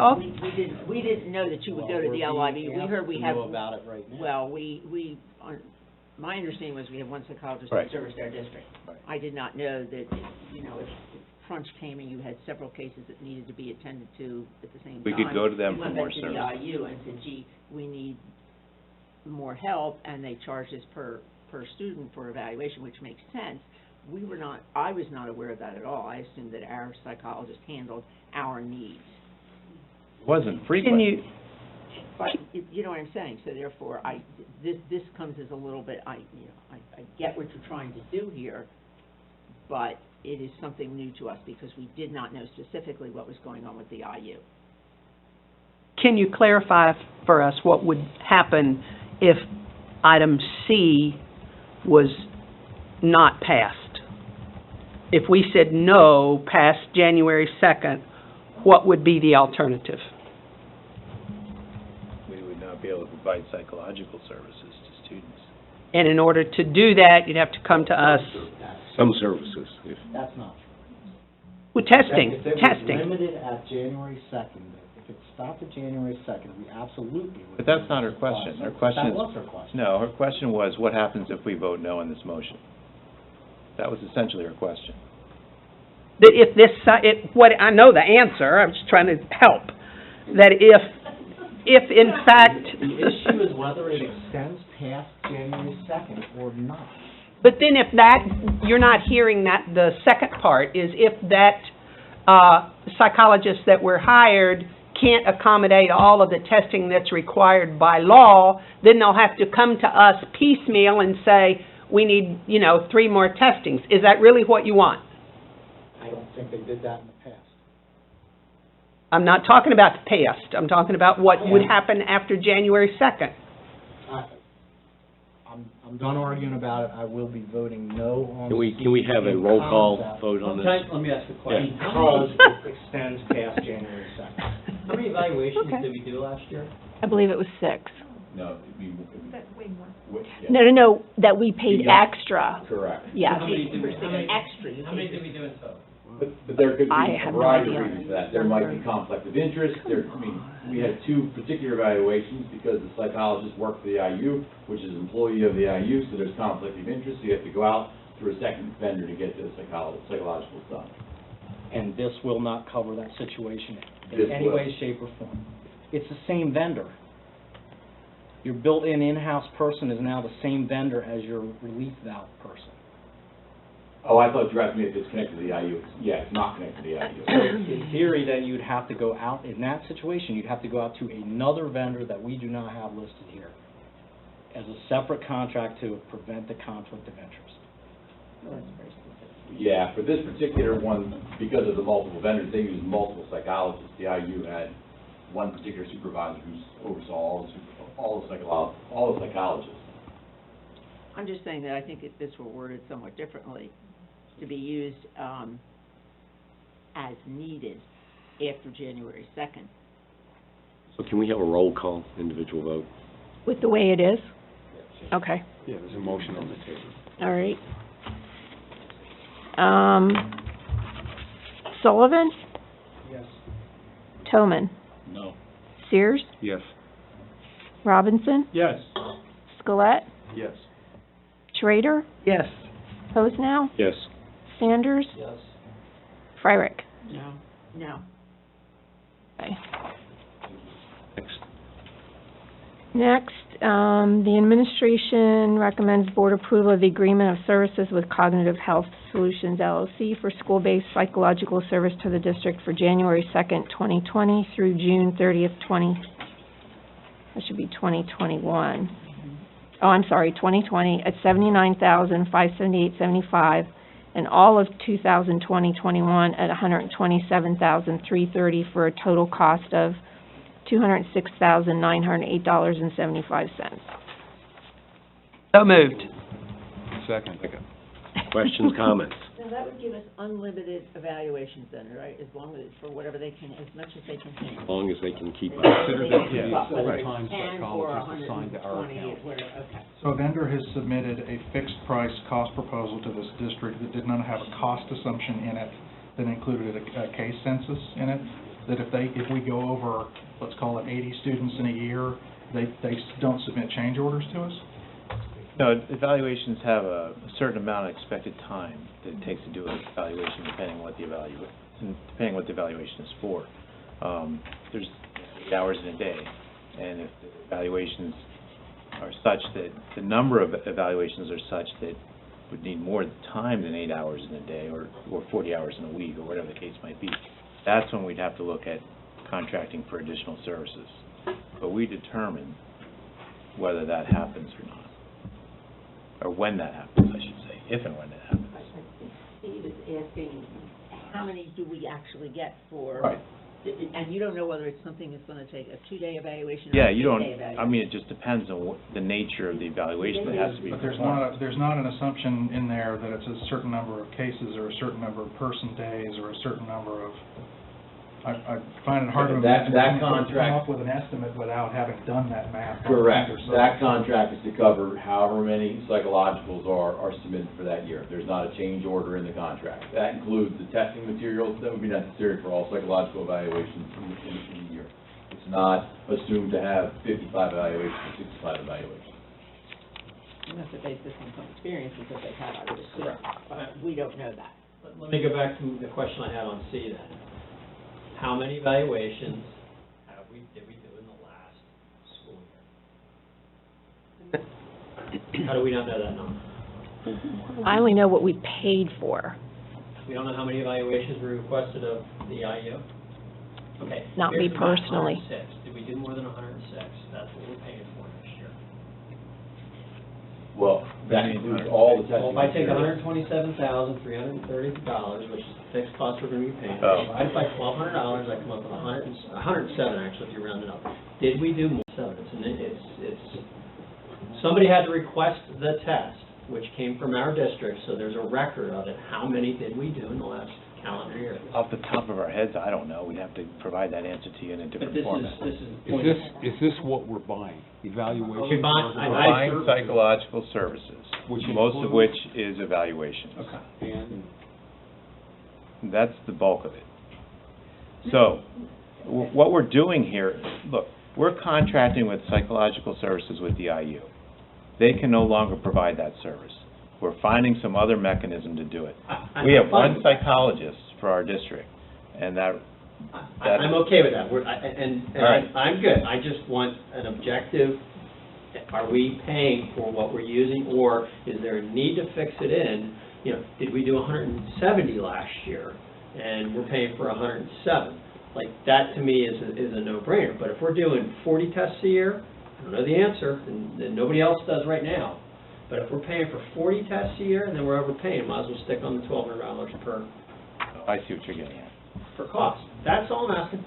We didn't know that you would go to the LIV. We heard we have. Know about it right now. Well, we aren't my understanding was we have one psychologist Right. that serviced our district. I did not know that, if crunch came and you had several cases that needed to be attended to at the same time. We could go to them you for went more back to service. the IU and said, gee, we need more help, and they charge us per student for evaluation, which makes sense. I was not aware of that at all. I assumed that our psychologist handled our needs. Wasn't frequent. But, you know what I'm saying, so therefore, this comes as a little bit, I get what you're trying to do here, but it is something new to us, because we did not know specifically what was going on with the IU. Can you clarify for us what would happen if item C was not passed? If we said no past January 2nd, what would be the alternative? We would not be able to provide psychological services to students. And in order to do that, you'd have to come to us Some services. That's not. with testing, If it was testing. limited at January 2nd, if it stopped at January 2nd, we absolutely would. But that's not her question. Her question That is... was her question. No, her question was, what happens if we vote no on this motion? That was essentially her question. That if this, I know the answer, I'm just trying to help. That if in fact... The issue is whether it extends past January 2nd or not. But then if that, you're not hearing that, the second part is if that psychologist that we're hired can't accommodate all of the testing that's required by law, then they'll have to come to us piecemeal and say, we need, 3 more testings. Is that really what you want? I don't think they did that in the past. I'm not talking about the past. I'm talking about what would happen after January 2nd. I'm done arguing about it. I will be voting no on Can we the have a roll call vote on this? Let me ask a question. Yeah. Because it extends past January 2nd. How many evaluations did we do last year? I believe it was 6. No, way more. yeah. No, that we paid Yeah. extra. Correct. Yes. Extra, you How many paid did we do in total? But there could be I a have no variety of idea. reasons for that. There might be conflict of interest, we had 2 particular evaluations because the psychologist worked for the IU, which is an employee of the IU, so there's conflict of interest, so you have to go out through a second vendor to get the psychological done. And this will not cover that situation This in any will. way, shape, or form. It's the same vendor. Your built-in in-house person is now the same vendor as your relief valve person. Oh, I thought you were asking me if it's connected to the IU. Yeah, it's not connected to the IU. So in theory, then you'd have to go out, in that situation, you'd have to go out to another vendor that we do not have listed here as a separate contract to prevent the conflict of interest. Yeah, for this particular one, because of the multiple vendors, they use multiple psychologists. The IU had one particular supervisor who oversaw all the psychologists. I'm just saying that I think if this were worded somewhat differently, to be used as needed after January 2nd. So can we have a roll call, individual vote? With the way it is? Okay, Yeah, there's a motion on the table. all right. Sullivan? Yes. Toman? No. Sears? Yes. Robinson? Yes. Scalette? Yes. Schrader? Yes. Posnow? Yes. Sanders? Yes. Fryrick? No. Okay. Next. Next, the administration recommends board approval of the agreement of services with Cognitive Health Solutions LLC for school-based psychological service to the district for January 2nd, 2020 through June 30th, that should be 2021. Oh, I'm sorry, 2020 at $79,578.75, and all of 2020-21 at $127,330 for a total cost of $206,908.75. So moved. Second. Questions, comments? Now, that would give us unlimited evaluations then, right? As long as, for whatever they can, as much as they can handle. As long as they can keep up. Consider that to be But whether full-time it's 10 or psychologists assigned to our 120, account. whatever, okay. So a vendor has submitted a fixed price cost proposal to this district that did not have a cost assumption in it, that included a case census in it, that if we go over, let's call it 80 students in a year, they don't submit change orders to us. No, evaluations have a certain amount of expected time that it takes to do an evaluation, depending what the evaluation is for. There's 8 hours in a day, and if the evaluations are such that, the number of evaluations are such that would need more time than 8 hours in a day, or 40 hours in a week, or whatever the case might be, that's when we'd have to look at contracting for additional services. But we determine whether that happens or not, or when that happens, I should say, if and when it happens. Steve is asking, how many do we actually get for? Right. And you don't know whether it's something that's going to take a 2-day evaluation or Yeah, a 3-day you don't, evaluation. I mean, it just depends on what, the nature of the evaluation that has to be But performed. there's not an assumption in there that it's a certain number of cases or a certain number of person days or a certain number of, I find it hard to That imagine come contract- up with an estimate without having done that math. Correct. Or so. That contract is to cover however many psychologicals are submitted for that year. There's not a change order in the contract. That includes the testing materials that would be necessary for all psychological evaluations in the year. It's not assumed to have 55 evaluations or 65 evaluations. You have to base this on some experience because they've had others, but we don't know that. Let me go back to the question I had on C then. How many evaluations did we do in the last school year? How do we not know that number? I only know what we paid for. We don't know how many evaluations we requested of the IU? Okay. Not me here's the math, personally. 106. Did we do more than 106? That's what we're paying for next year. Well, that includes all the testing Well, if I take materials. $127,330, which is the fixed cost we're gonna be paying, Oh. divided by $1,200, I come up with 107 actually, if you round it up. Did we do more? 7, it's, somebody had to request the test, which came from our district, so there's a record of it. How many did we do in the last calendar year? Off the top of our heads, I don't know. We'd have to provide that answer to you in a But different this format. Is this what we're buying? Evaluation? We're buying- We're buying psychological services, Which most of includes- which is evaluations. Okay. And That's the bulk of it. So, what we're doing here, look, we're contracting with psychological services with the IU. They can no longer provide that service. We're finding some other mechanism to do it. We have one psychologist for our district, and I'm okay with that. All right. I'm good. I just want an objective. Are we paying for what we're using, or is there a need to fix it in? You know, did we do 170 last year, and we're paying for 107? Like, that to me is a no-brainer. But if we're doing 40 tests a year, I don't know the answer, and nobody else does right now. But if we're paying for 40 tests a year, then we're overpaying. Might as well stick on the $1,200 I see what you're getting at. per cost. That's all I'm asking.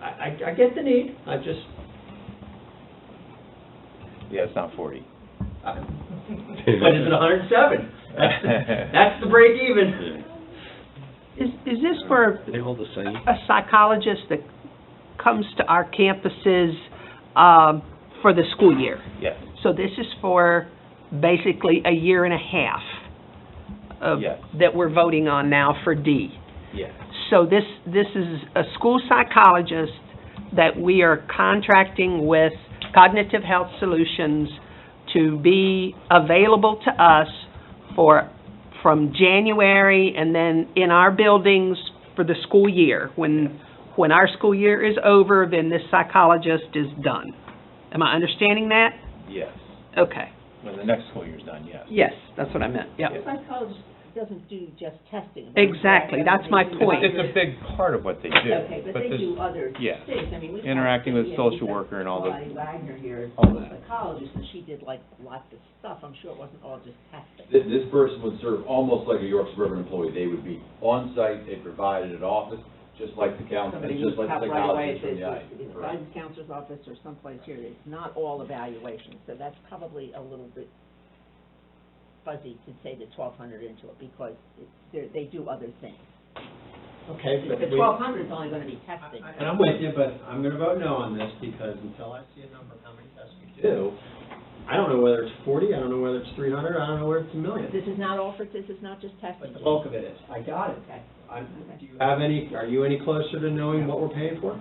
I get the need, I just, Yeah, it's not 40. but is it 107? That's the break even. Is this for They all the same? a psychologist that comes to our campuses for the school year? Yes. So this is for basically a year and a half of, Yes. that we're voting on now for D. Yes. So this is a school psychologist that we are contracting with Cognitive Health Solutions to be available to us from January and then in our buildings for the school year. When our school year is over, then this psychologist is done. Am I understanding that? Yes. Okay. When the next school year's done, yes. Yes, that's what I meant, yeah. The psychologist doesn't do just testing. Exactly, that's my point. It's a big part of what they do. Okay, but they there's- do other yeah. things. I mean, we've Interacting with got- social worker and all the- Lottie Wagner here is all a that. psychologist, and she did like lots of stuff. I'm sure it wasn't all just testing. This person would serve almost like a York Suburban employee. They would be on site, they provided an office, just like the counselor, Somebody just would like the have right away psychologist from the at IU. the guidance counselor's office or someplace here. It's not all evaluations, so that's probably a little bit fuzzy to say the 1,200 into it, because they do other things. Okay, The but 1,200 is only gonna be testing. and I'm with you, but I'm gonna vote no on this, because until I see a number of how many tests we do, I don't know whether it's 40, I don't know whether it's 300, I don't know whether it's a million. This is not all for, this is not just testing. But the bulk of it is. I got it. Okay. Do you have any, are you any closer to knowing what we're paying for?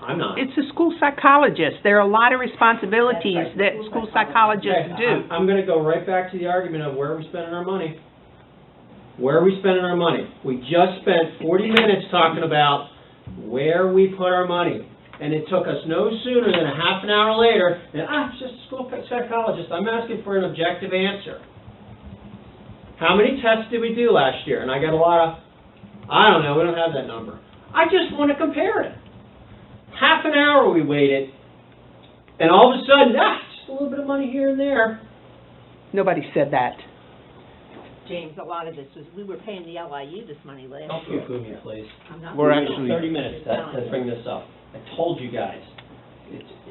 I'm not. It's a school psychologist. There are a lot of responsibilities that school psychologists Okay, do. I'm gonna go right back to the argument of where are we spending our money? Where are we spending our money? We just spent 40 minutes talking about where we put our money. And it took us no sooner than a half an hour later, and, it's just a school psychologist. I'm asking for an objective answer. How many tests did we do last year? And I got a lot of, I don't know, we don't have that number. I just want to compare it. Half an hour we waited, and all of a sudden, just a little bit of money here and there. Nobody said that. James, a lot of this was, we were paying the LIU this money last Don't year. poo-poo me, please. I'm not. We're We actually- waited 30 minutes to bring this up. I told you guys.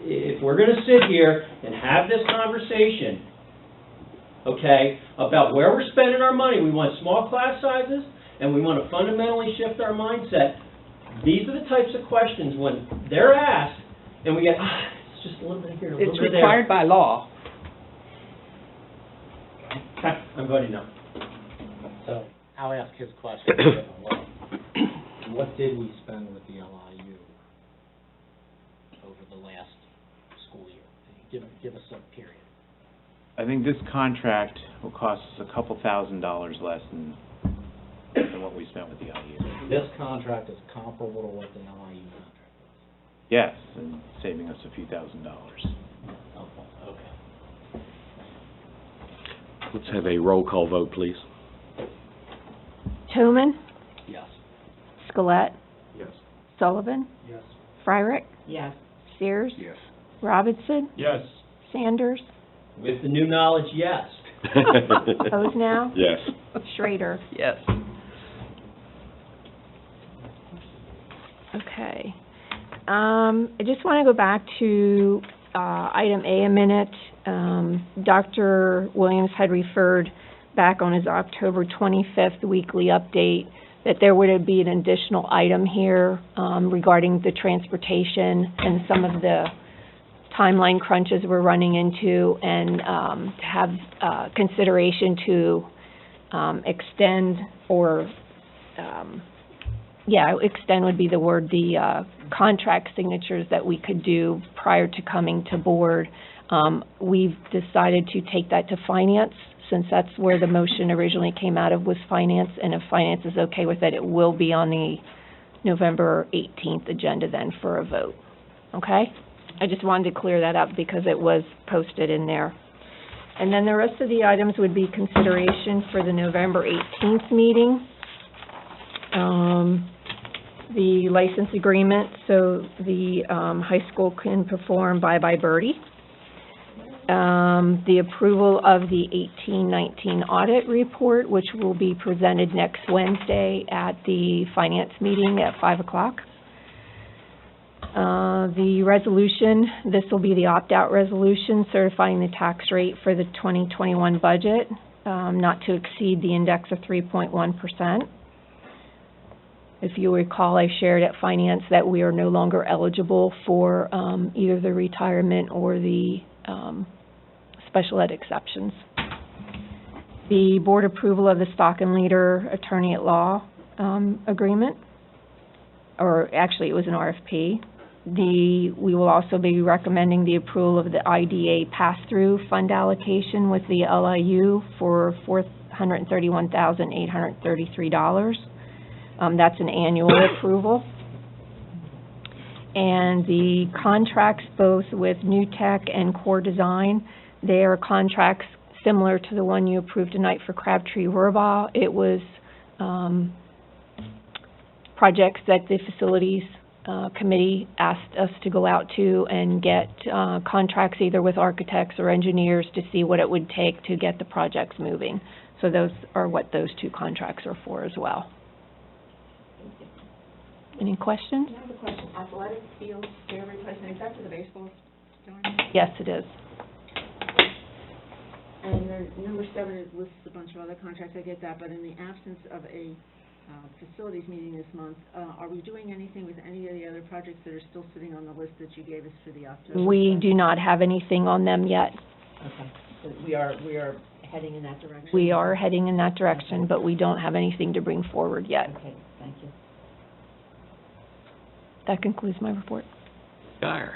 If we're going to sit here and have this conversation, okay, about where we're spending our money, we want small class sizes, and we want to fundamentally shift our mindset. These are the types of questions when they're asked, and we get, it's just a little bit here, a little It's bit there. required by law. Okay, I'm voting no. So, I'll ask his question a different way. What did we spend with the LIU over the last school year? Give us a period. I think this contract will cost us a couple $1,000s less than what we spent with the IU. This contract is comparable to what the LIU contract was. Yes, and saving us a few $1,000s. Oh, okay. Let's have a roll call vote, please. Toman, Yes. Scholet, Yes. Sullivan, Yes. Fryrick, Yes. Sears, Yes. Robinson, Yes. Sanders, With the new knowledge, yes. Oznaw, Yes. Schrader. Yes. Okay. I just want to go back to item A a minute. Dr. Williams had referred back on his October 25th weekly update that there would be an additional item here regarding the transportation and some of the timeline crunches we're running into, and to have consideration to extend or extend would be the word, the contract signatures that we could do prior to coming to board. We've decided to take that to finance, since that's where the motion originally came out of, was finance, and if finance is okay with it, it will be on the November 18th agenda then for a vote. Okay? I just wanted to clear that up because it was posted in there. And then the rest of the items would be consideration for the November 18th meeting. The license agreement, so the high school can perform Bye Bye Birdie. The approval of the 18-19 audit report, which will be presented next Wednesday at the finance meeting at 5 o'clock. The resolution, this will be the opt-out resolution certifying the tax rate for the 2021 budget, not to exceed the index of 3.1%. If you recall, I shared at finance that we are no longer eligible for either the retirement or the special ed exceptions. The board approval of the Stockton Leader Attorney at Law agreement, or actually it was an RFP. We will also be recommending the approval of the IDA pass-through fund allocation with the LIU for $431,833. That's an annual approval. And the contracts, both with New Tech and Core Design, they are contracts similar to the one you approved tonight for Crabtree Verbaugh. It was projects that the facilities committee asked us to go out to and get contracts either with architects or engineers to see what it would take to get the projects moving. So those are what those two contracts are for as well. Any questions? I have a question. Athletic field stair replacement, is that for the baseball going? Yes, it is. And then number 7 lists a bunch of other contracts, I get that, but in the absence of a facilities meeting this month, are we doing anything with any of the other projects that are still sitting on the list that you gave us for the October? We do not have anything on them yet. Okay. So we are heading in that direction? We are heading in that direction, but we don't have anything to bring forward yet. Okay, thank you. That concludes my report. Guyer.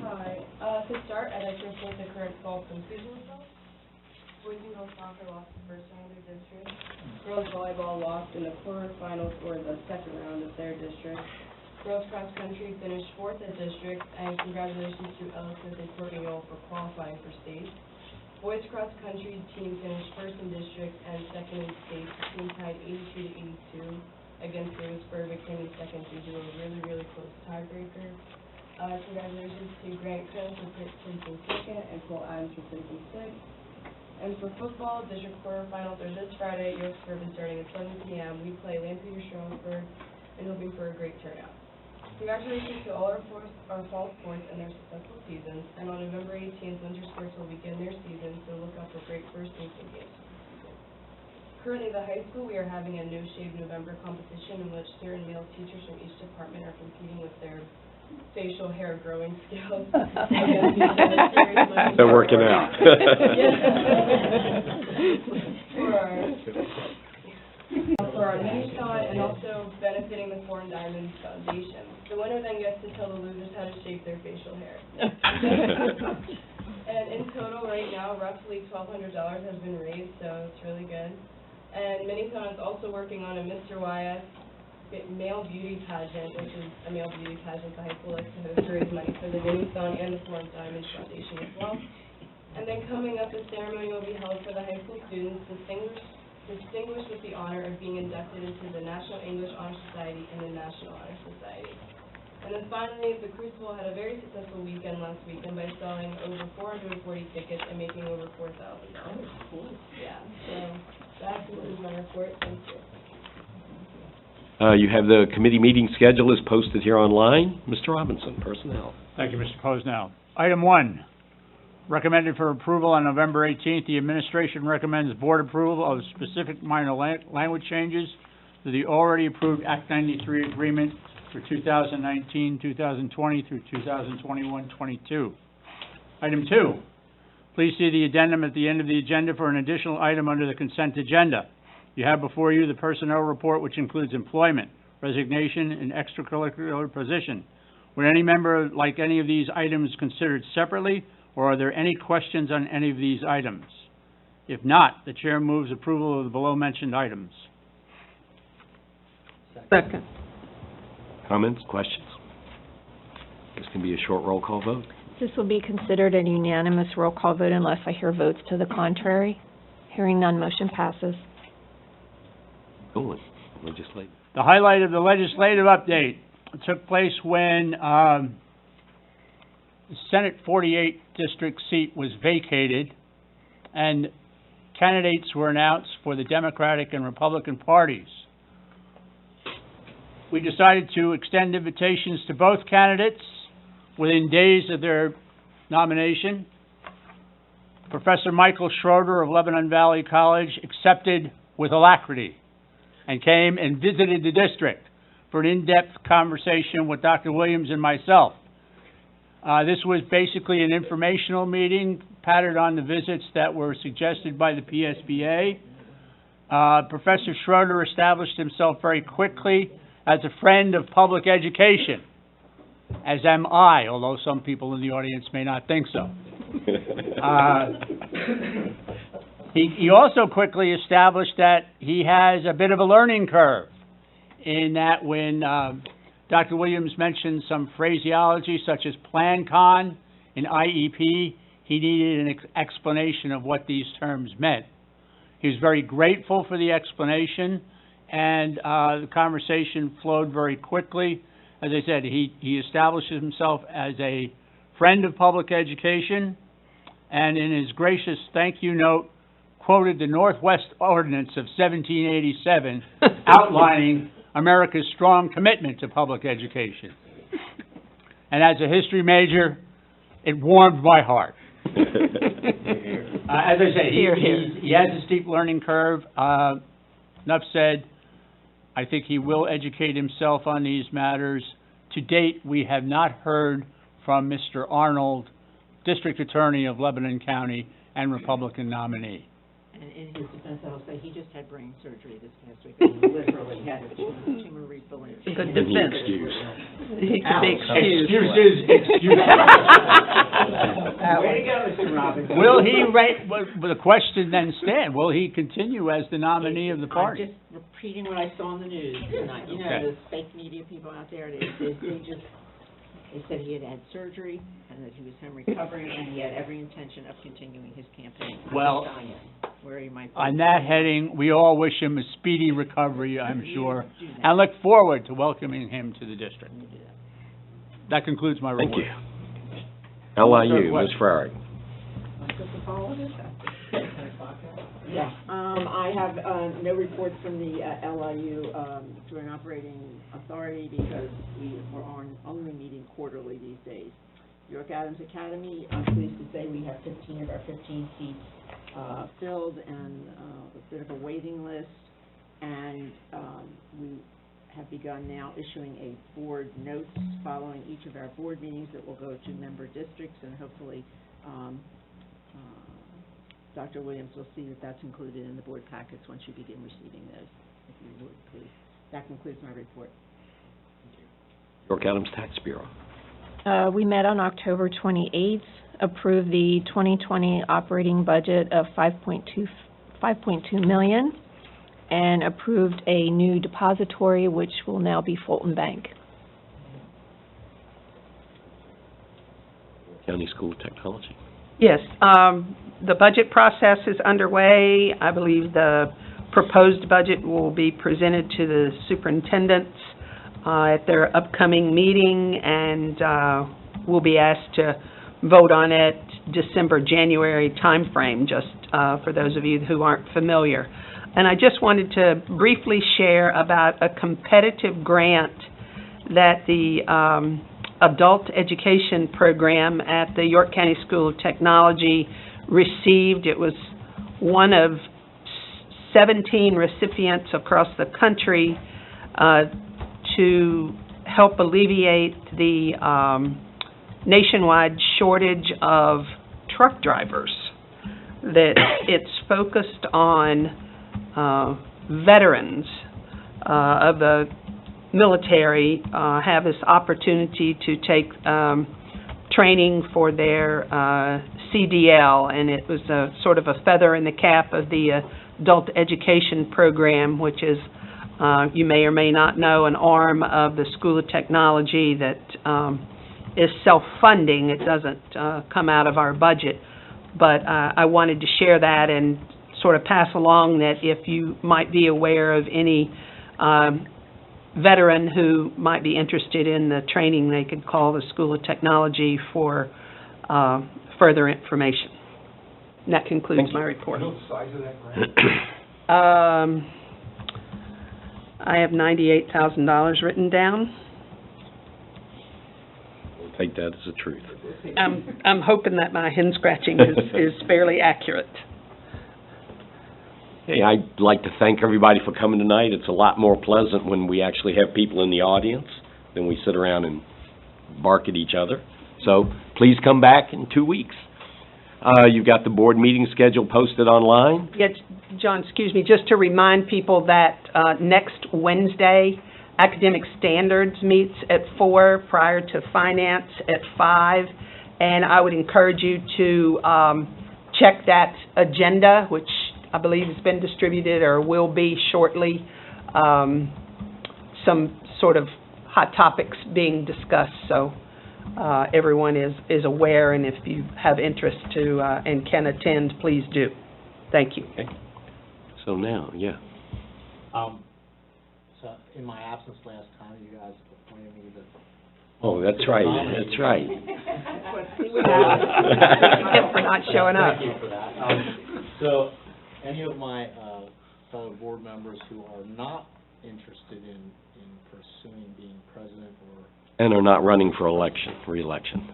Hi. To start, I'd like to report the current fall postseason results. Boys and girls soccer lost the first round of their district. Girls volleyball lost in the quarterfinals or the second round of their district. Girls cross country finished fourth at district, and congratulations to Ellis Smith and Courtney Knoll for qualifying for state. Boys cross country team finished first in district and second in state. The team tied 82-82 against Rose Berwick, came in second due to a really close tiebreaker. Congratulations to Grant Coe for finishing second and Cole Adams for finishing sixth. And for football, district quarterfinals are this Friday at York Suburban starting at 7 p.m. We play Lampeter Strasburg and hoping for a great turnout. Congratulations to all our fall sports and their successful seasons. And on November 18th, winter sports will begin their season, so look out for great first and second games. Currently, the high school, we are having a No Shave November competition in which certain male teachers from each department are competing with their facial hair growing skills. They're working out. For our mini-shot and also benefiting the Foreign Diamonds Foundation. The winner then gets to tell the losers how to shape their facial hair. And in total, right now, roughly $1,200 has been raised, so it's really good. And Mini-Thon is also working on a Mr. YS male beauty pageant, which is a male beauty pageant the high school likes to host to raise money for the Mini-Thon and the Foreign Diamonds Foundation as well. And then coming up, the ceremony will be held for the high school students distinguished with the honor of being inducted into the National English Honor Society and the National Honor Society. And then finally, the Crucible had a very successful weekend last weekend by selling over 440 tickets and making over $4,000. Yeah, so that concludes my report. Thank you. You have the committee meeting schedule is posted here online. Mr. Robinson, Personnel. Thank you, Mr. Posnell. Item 1, recommended for approval on November 18th, the administration recommends board approval of specific minor language changes to the already approved Act 93 agreement for 2019-2020 through 2021-22. Item 2, please see the addendum at the end of the agenda for an additional item under the consent agenda. You have before you the personnel report, which includes employment, resignation, and extracurricular position. Would any member like any of these items considered separately, or are there any questions on any of these items? If not, the chair moves approval of the below-mentioned items. Second. Comments, questions? This can be a short roll call vote. This will be considered a unanimous roll call vote unless I hear votes to the contrary. Hearing none, motion passes. Going. Legislative. The highlight of the legislative update took place when the Senate 48 district seat was vacated and candidates were announced for the Democratic and Republican parties. We decided to extend invitations to both candidates within days of their nomination. Professor Michael Schroeder of Lebanon Valley College accepted with alacrity and came and visited the district for an in-depth conversation with Dr. Williams and myself. This was basically an informational meeting, patterned on the visits that were suggested by the PSBA. Professor Schroeder established himself very quickly as a friend of public education, as am I, although some people in the audience may not think so. He also quickly established that he has a bit of a learning curve, in that when Dr. Williams mentioned some phraseology such as Plan-Con and IEP, he needed an explanation of what these terms meant. He was very grateful for the explanation, and the conversation flowed very quickly. As I said, he established himself as a friend of public education, and in his gracious thank you note, quoted the Northwest Ordinance of 1787, outlining America's strong commitment to public education. And as a history major, it warmed my heart. As I say, he has a steep learning curve. Enough said. I think he will educate himself on these matters. To date, we have not heard from Mr. Arnold, District Attorney of Lebanon County and Republican nominee. And in his defense, I'll say Actually, he just had brain surgery this past week. Literally had a tumor refilling. Good And he defense. excused. He can be excused. Excuses. Way to go, Mr. Robinson. Will he the question then stand, will he continue as the nominee of the party? I'm just repeating what I saw on the news tonight. You know, Okay. those fake media people out there, they said he had had surgery and that he was home recovering and he had every intention of continuing his campaign. I'm Well, just telling you where he might be. On that heading, we all wish him a speedy recovery, I'm You sure, do that. and look forward to welcoming him to the district. You do that. That concludes my report. Thank you. LIU, Ms. Frerick. Want to follow this? Yes, I have, no report from the, LIU, Joint Operating Authority because we were only meeting quarterly these days. York Adams Academy, I'm pleased to say we have 15 of our 15 seats, filled and, a bit of a waiting list. And, we have begun now issuing a board notes following each of our board meetings that will go to member districts and hopefully, Dr. Williams will see that that's included in the board packets once you begin receiving those, if you would, please. That concludes my report. York Adams Tax Bureau. We met on October 28th, approved the 2020 operating budget of $5.2 million, and approved a new depository, which will now be Fulton Bank. County School of Technology. Yes, the budget process is underway. I believe the proposed budget will be presented to the superintendents at their upcoming meeting, and we'll be asked to vote on it December, January timeframe, just for those of you who aren't familiar. And I just wanted to briefly share about a competitive grant that the adult education program at the York County School of Technology received. It was one of 17 recipients across the country to help alleviate the nationwide shortage of truck drivers. That it's focused on veterans of the military have this opportunity to take training for their CDL, and it was a sort of a feather in the cap of the adult education program, which is, you may or may not know, an arm of the School of Technology that is self-funding. It doesn't come out of our budget, but I wanted to share that and sort of pass along that if you might be aware of any veteran who might be interested in the training, they could call the School of Technology for further information. And that concludes my report. What's the size of that grant? I have $98,000 written down. We'll take that as the truth. I'm hoping that my hen scratching is fairly accurate. Hey, I'd like to thank everybody for coming tonight. It's a lot more pleasant when we actually have people in the audience than we sit around and bark at each other. So please come back in 2 weeks. You've got the board meeting schedule posted online. Yeah, John, excuse me, just to remind people that next Wednesday, Academic Standards meets at 4 prior to Finance at 5. And I would encourage you to check that agenda, which I believe has been distributed or will be shortly. Some sort of hot topics being discussed, so everyone is aware, and if you have interest to and can attend, please do. Thank you. Okay. So now, yeah. So in my absence last time, you guys appointed me the... Oh, that's right, that's right. For not showing up. Thank you for that. So, any of my fellow board members who are not interested in pursuing being president or... And are not running for re-election.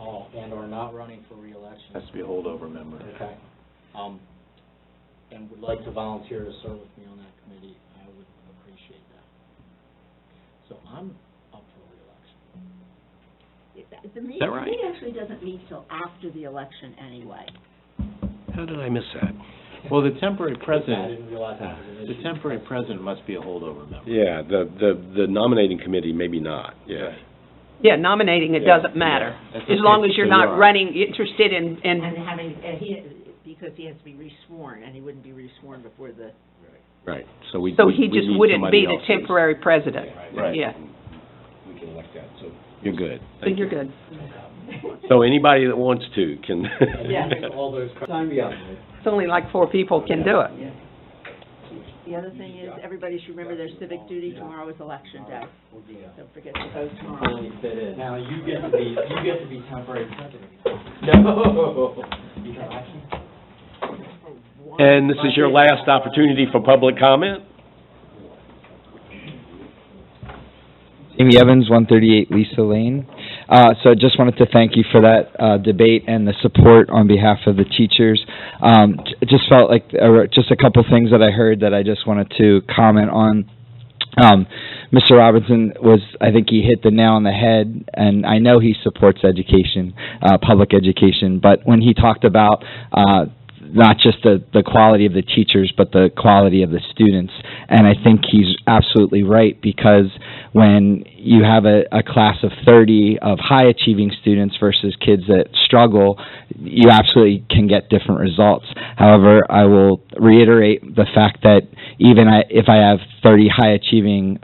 Oh, and are not running for re-election. Has to be a holdover member. Okay. And would like to volunteer to serve with me on that committee, I would appreciate that. So I'm up for re-election. The meeting, that right? The meeting actually doesn't meet till after the election anyway. How did I miss that? Well, the temporary I president, didn't realize that was an the issue. temporary president must be a holdover member. Yeah, the nominating committee, maybe not, yeah. Yeah, nominating, it Yeah, doesn't matter, That's as okay. long as you're So not you are. running, interested in, And having, because he has to be resworn, and he wouldn't be resworn before the, Right, so we. so we- he we just need wouldn't somebody be the else who's- temporary president. Right. Yeah, We can elect that, so you're good. so you're good. So anybody that wants to can. Yeah. All those, sign me up. It's only like 4 people can do it. the other thing is, everybody should remember their civic duty, tomorrow is election day. Don't forget to vote tomorrow. Totally fit in. Now, you get to be temporary president. No, because I can't. And this is your last opportunity for public comment? Amy Evans, 138 Lisa Lane. So I just wanted to thank you for that debate and the support on behalf of the teachers. Just felt like just a couple things that I heard that I just wanted to comment on. Mr. Robinson I think he hit the nail on the head, and I know he supports education, public education, but when he talked about not just the quality of the teachers, but the quality of the students. And I think he's absolutely right, because when you have a class of 30 of high-achieving students versus kids that struggle, you absolutely can get different results. However, I will reiterate the fact that even if I have 30 high-achieving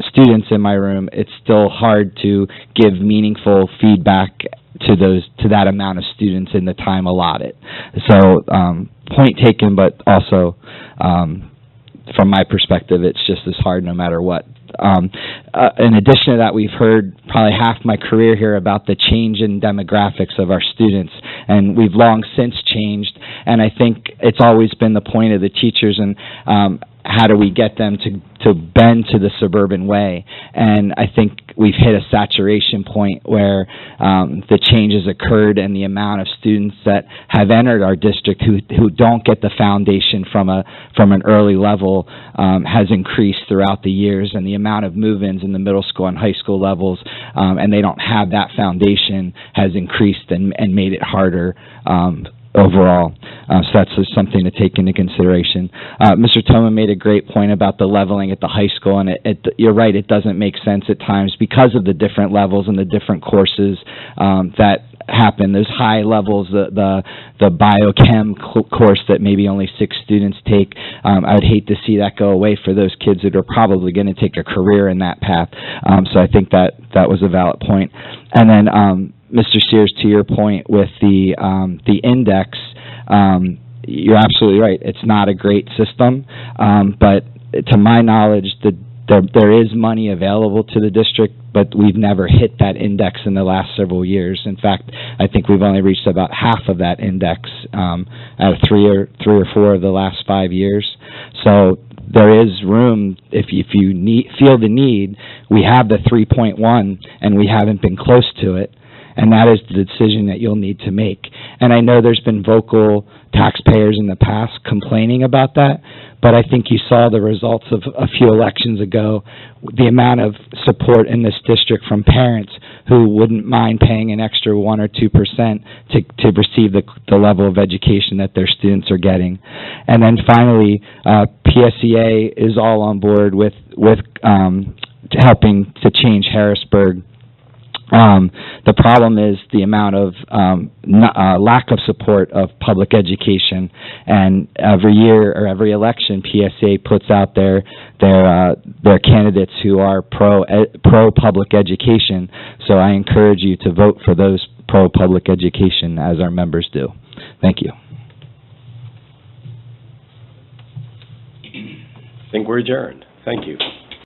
students in my room, it's still hard to give meaningful feedback to that amount of students in the time allotted. So, point taken, but also, from my perspective, it's just as hard no matter what. In addition to that, we've heard probably half my career here about the change in demographics of our students, and we've long since changed, and I think it's always been the point of the teachers, and how do we get them to bend to the suburban way? And I think we've hit a saturation point where the changes occurred, and the amount of students that have entered our district who don't get the foundation from an early level has increased throughout the years, and the amount of move-ins in the middle school and high school levels, and they don't have that foundation, has increased and made it harder overall. So that's just something to take into consideration. Mr. Toma made a great point about the leveling at the high school, and you're right, it doesn't make sense at times because of the different levels and the different courses that happen. Those high levels, the biochem course that maybe only 6 students take, I would hate to see that go away for those kids that are probably going to take a career in that path. So I think that was a valid point. And then Mr. Sears, to your point with the index, you're absolutely right. It's not a great system, but to my knowledge, there is money available to the district, but we've never hit that index in the last several years. In fact, I think we've only reached about half of that index out of three or four of the last 5 years. So there is room if you feel the need. We have the 3.1, and we haven't been close to it. And that is the decision that you'll need to make. And I know there's been vocal taxpayers in the past complaining about that, but I think you saw the results of a few elections ago, the amount of support in this district from parents who wouldn't mind paying an extra 1 or 2% to receive the level of education that their students are getting. And then finally, PSEA is all on board with helping to change Harrisburg. The problem is the amount of lack of support of public education, and every year or every election, PSA puts out their candidates who are pro public education. So I encourage you to vote for those pro public education, as our members do. Thank you. I think we're adjourned. Thank you.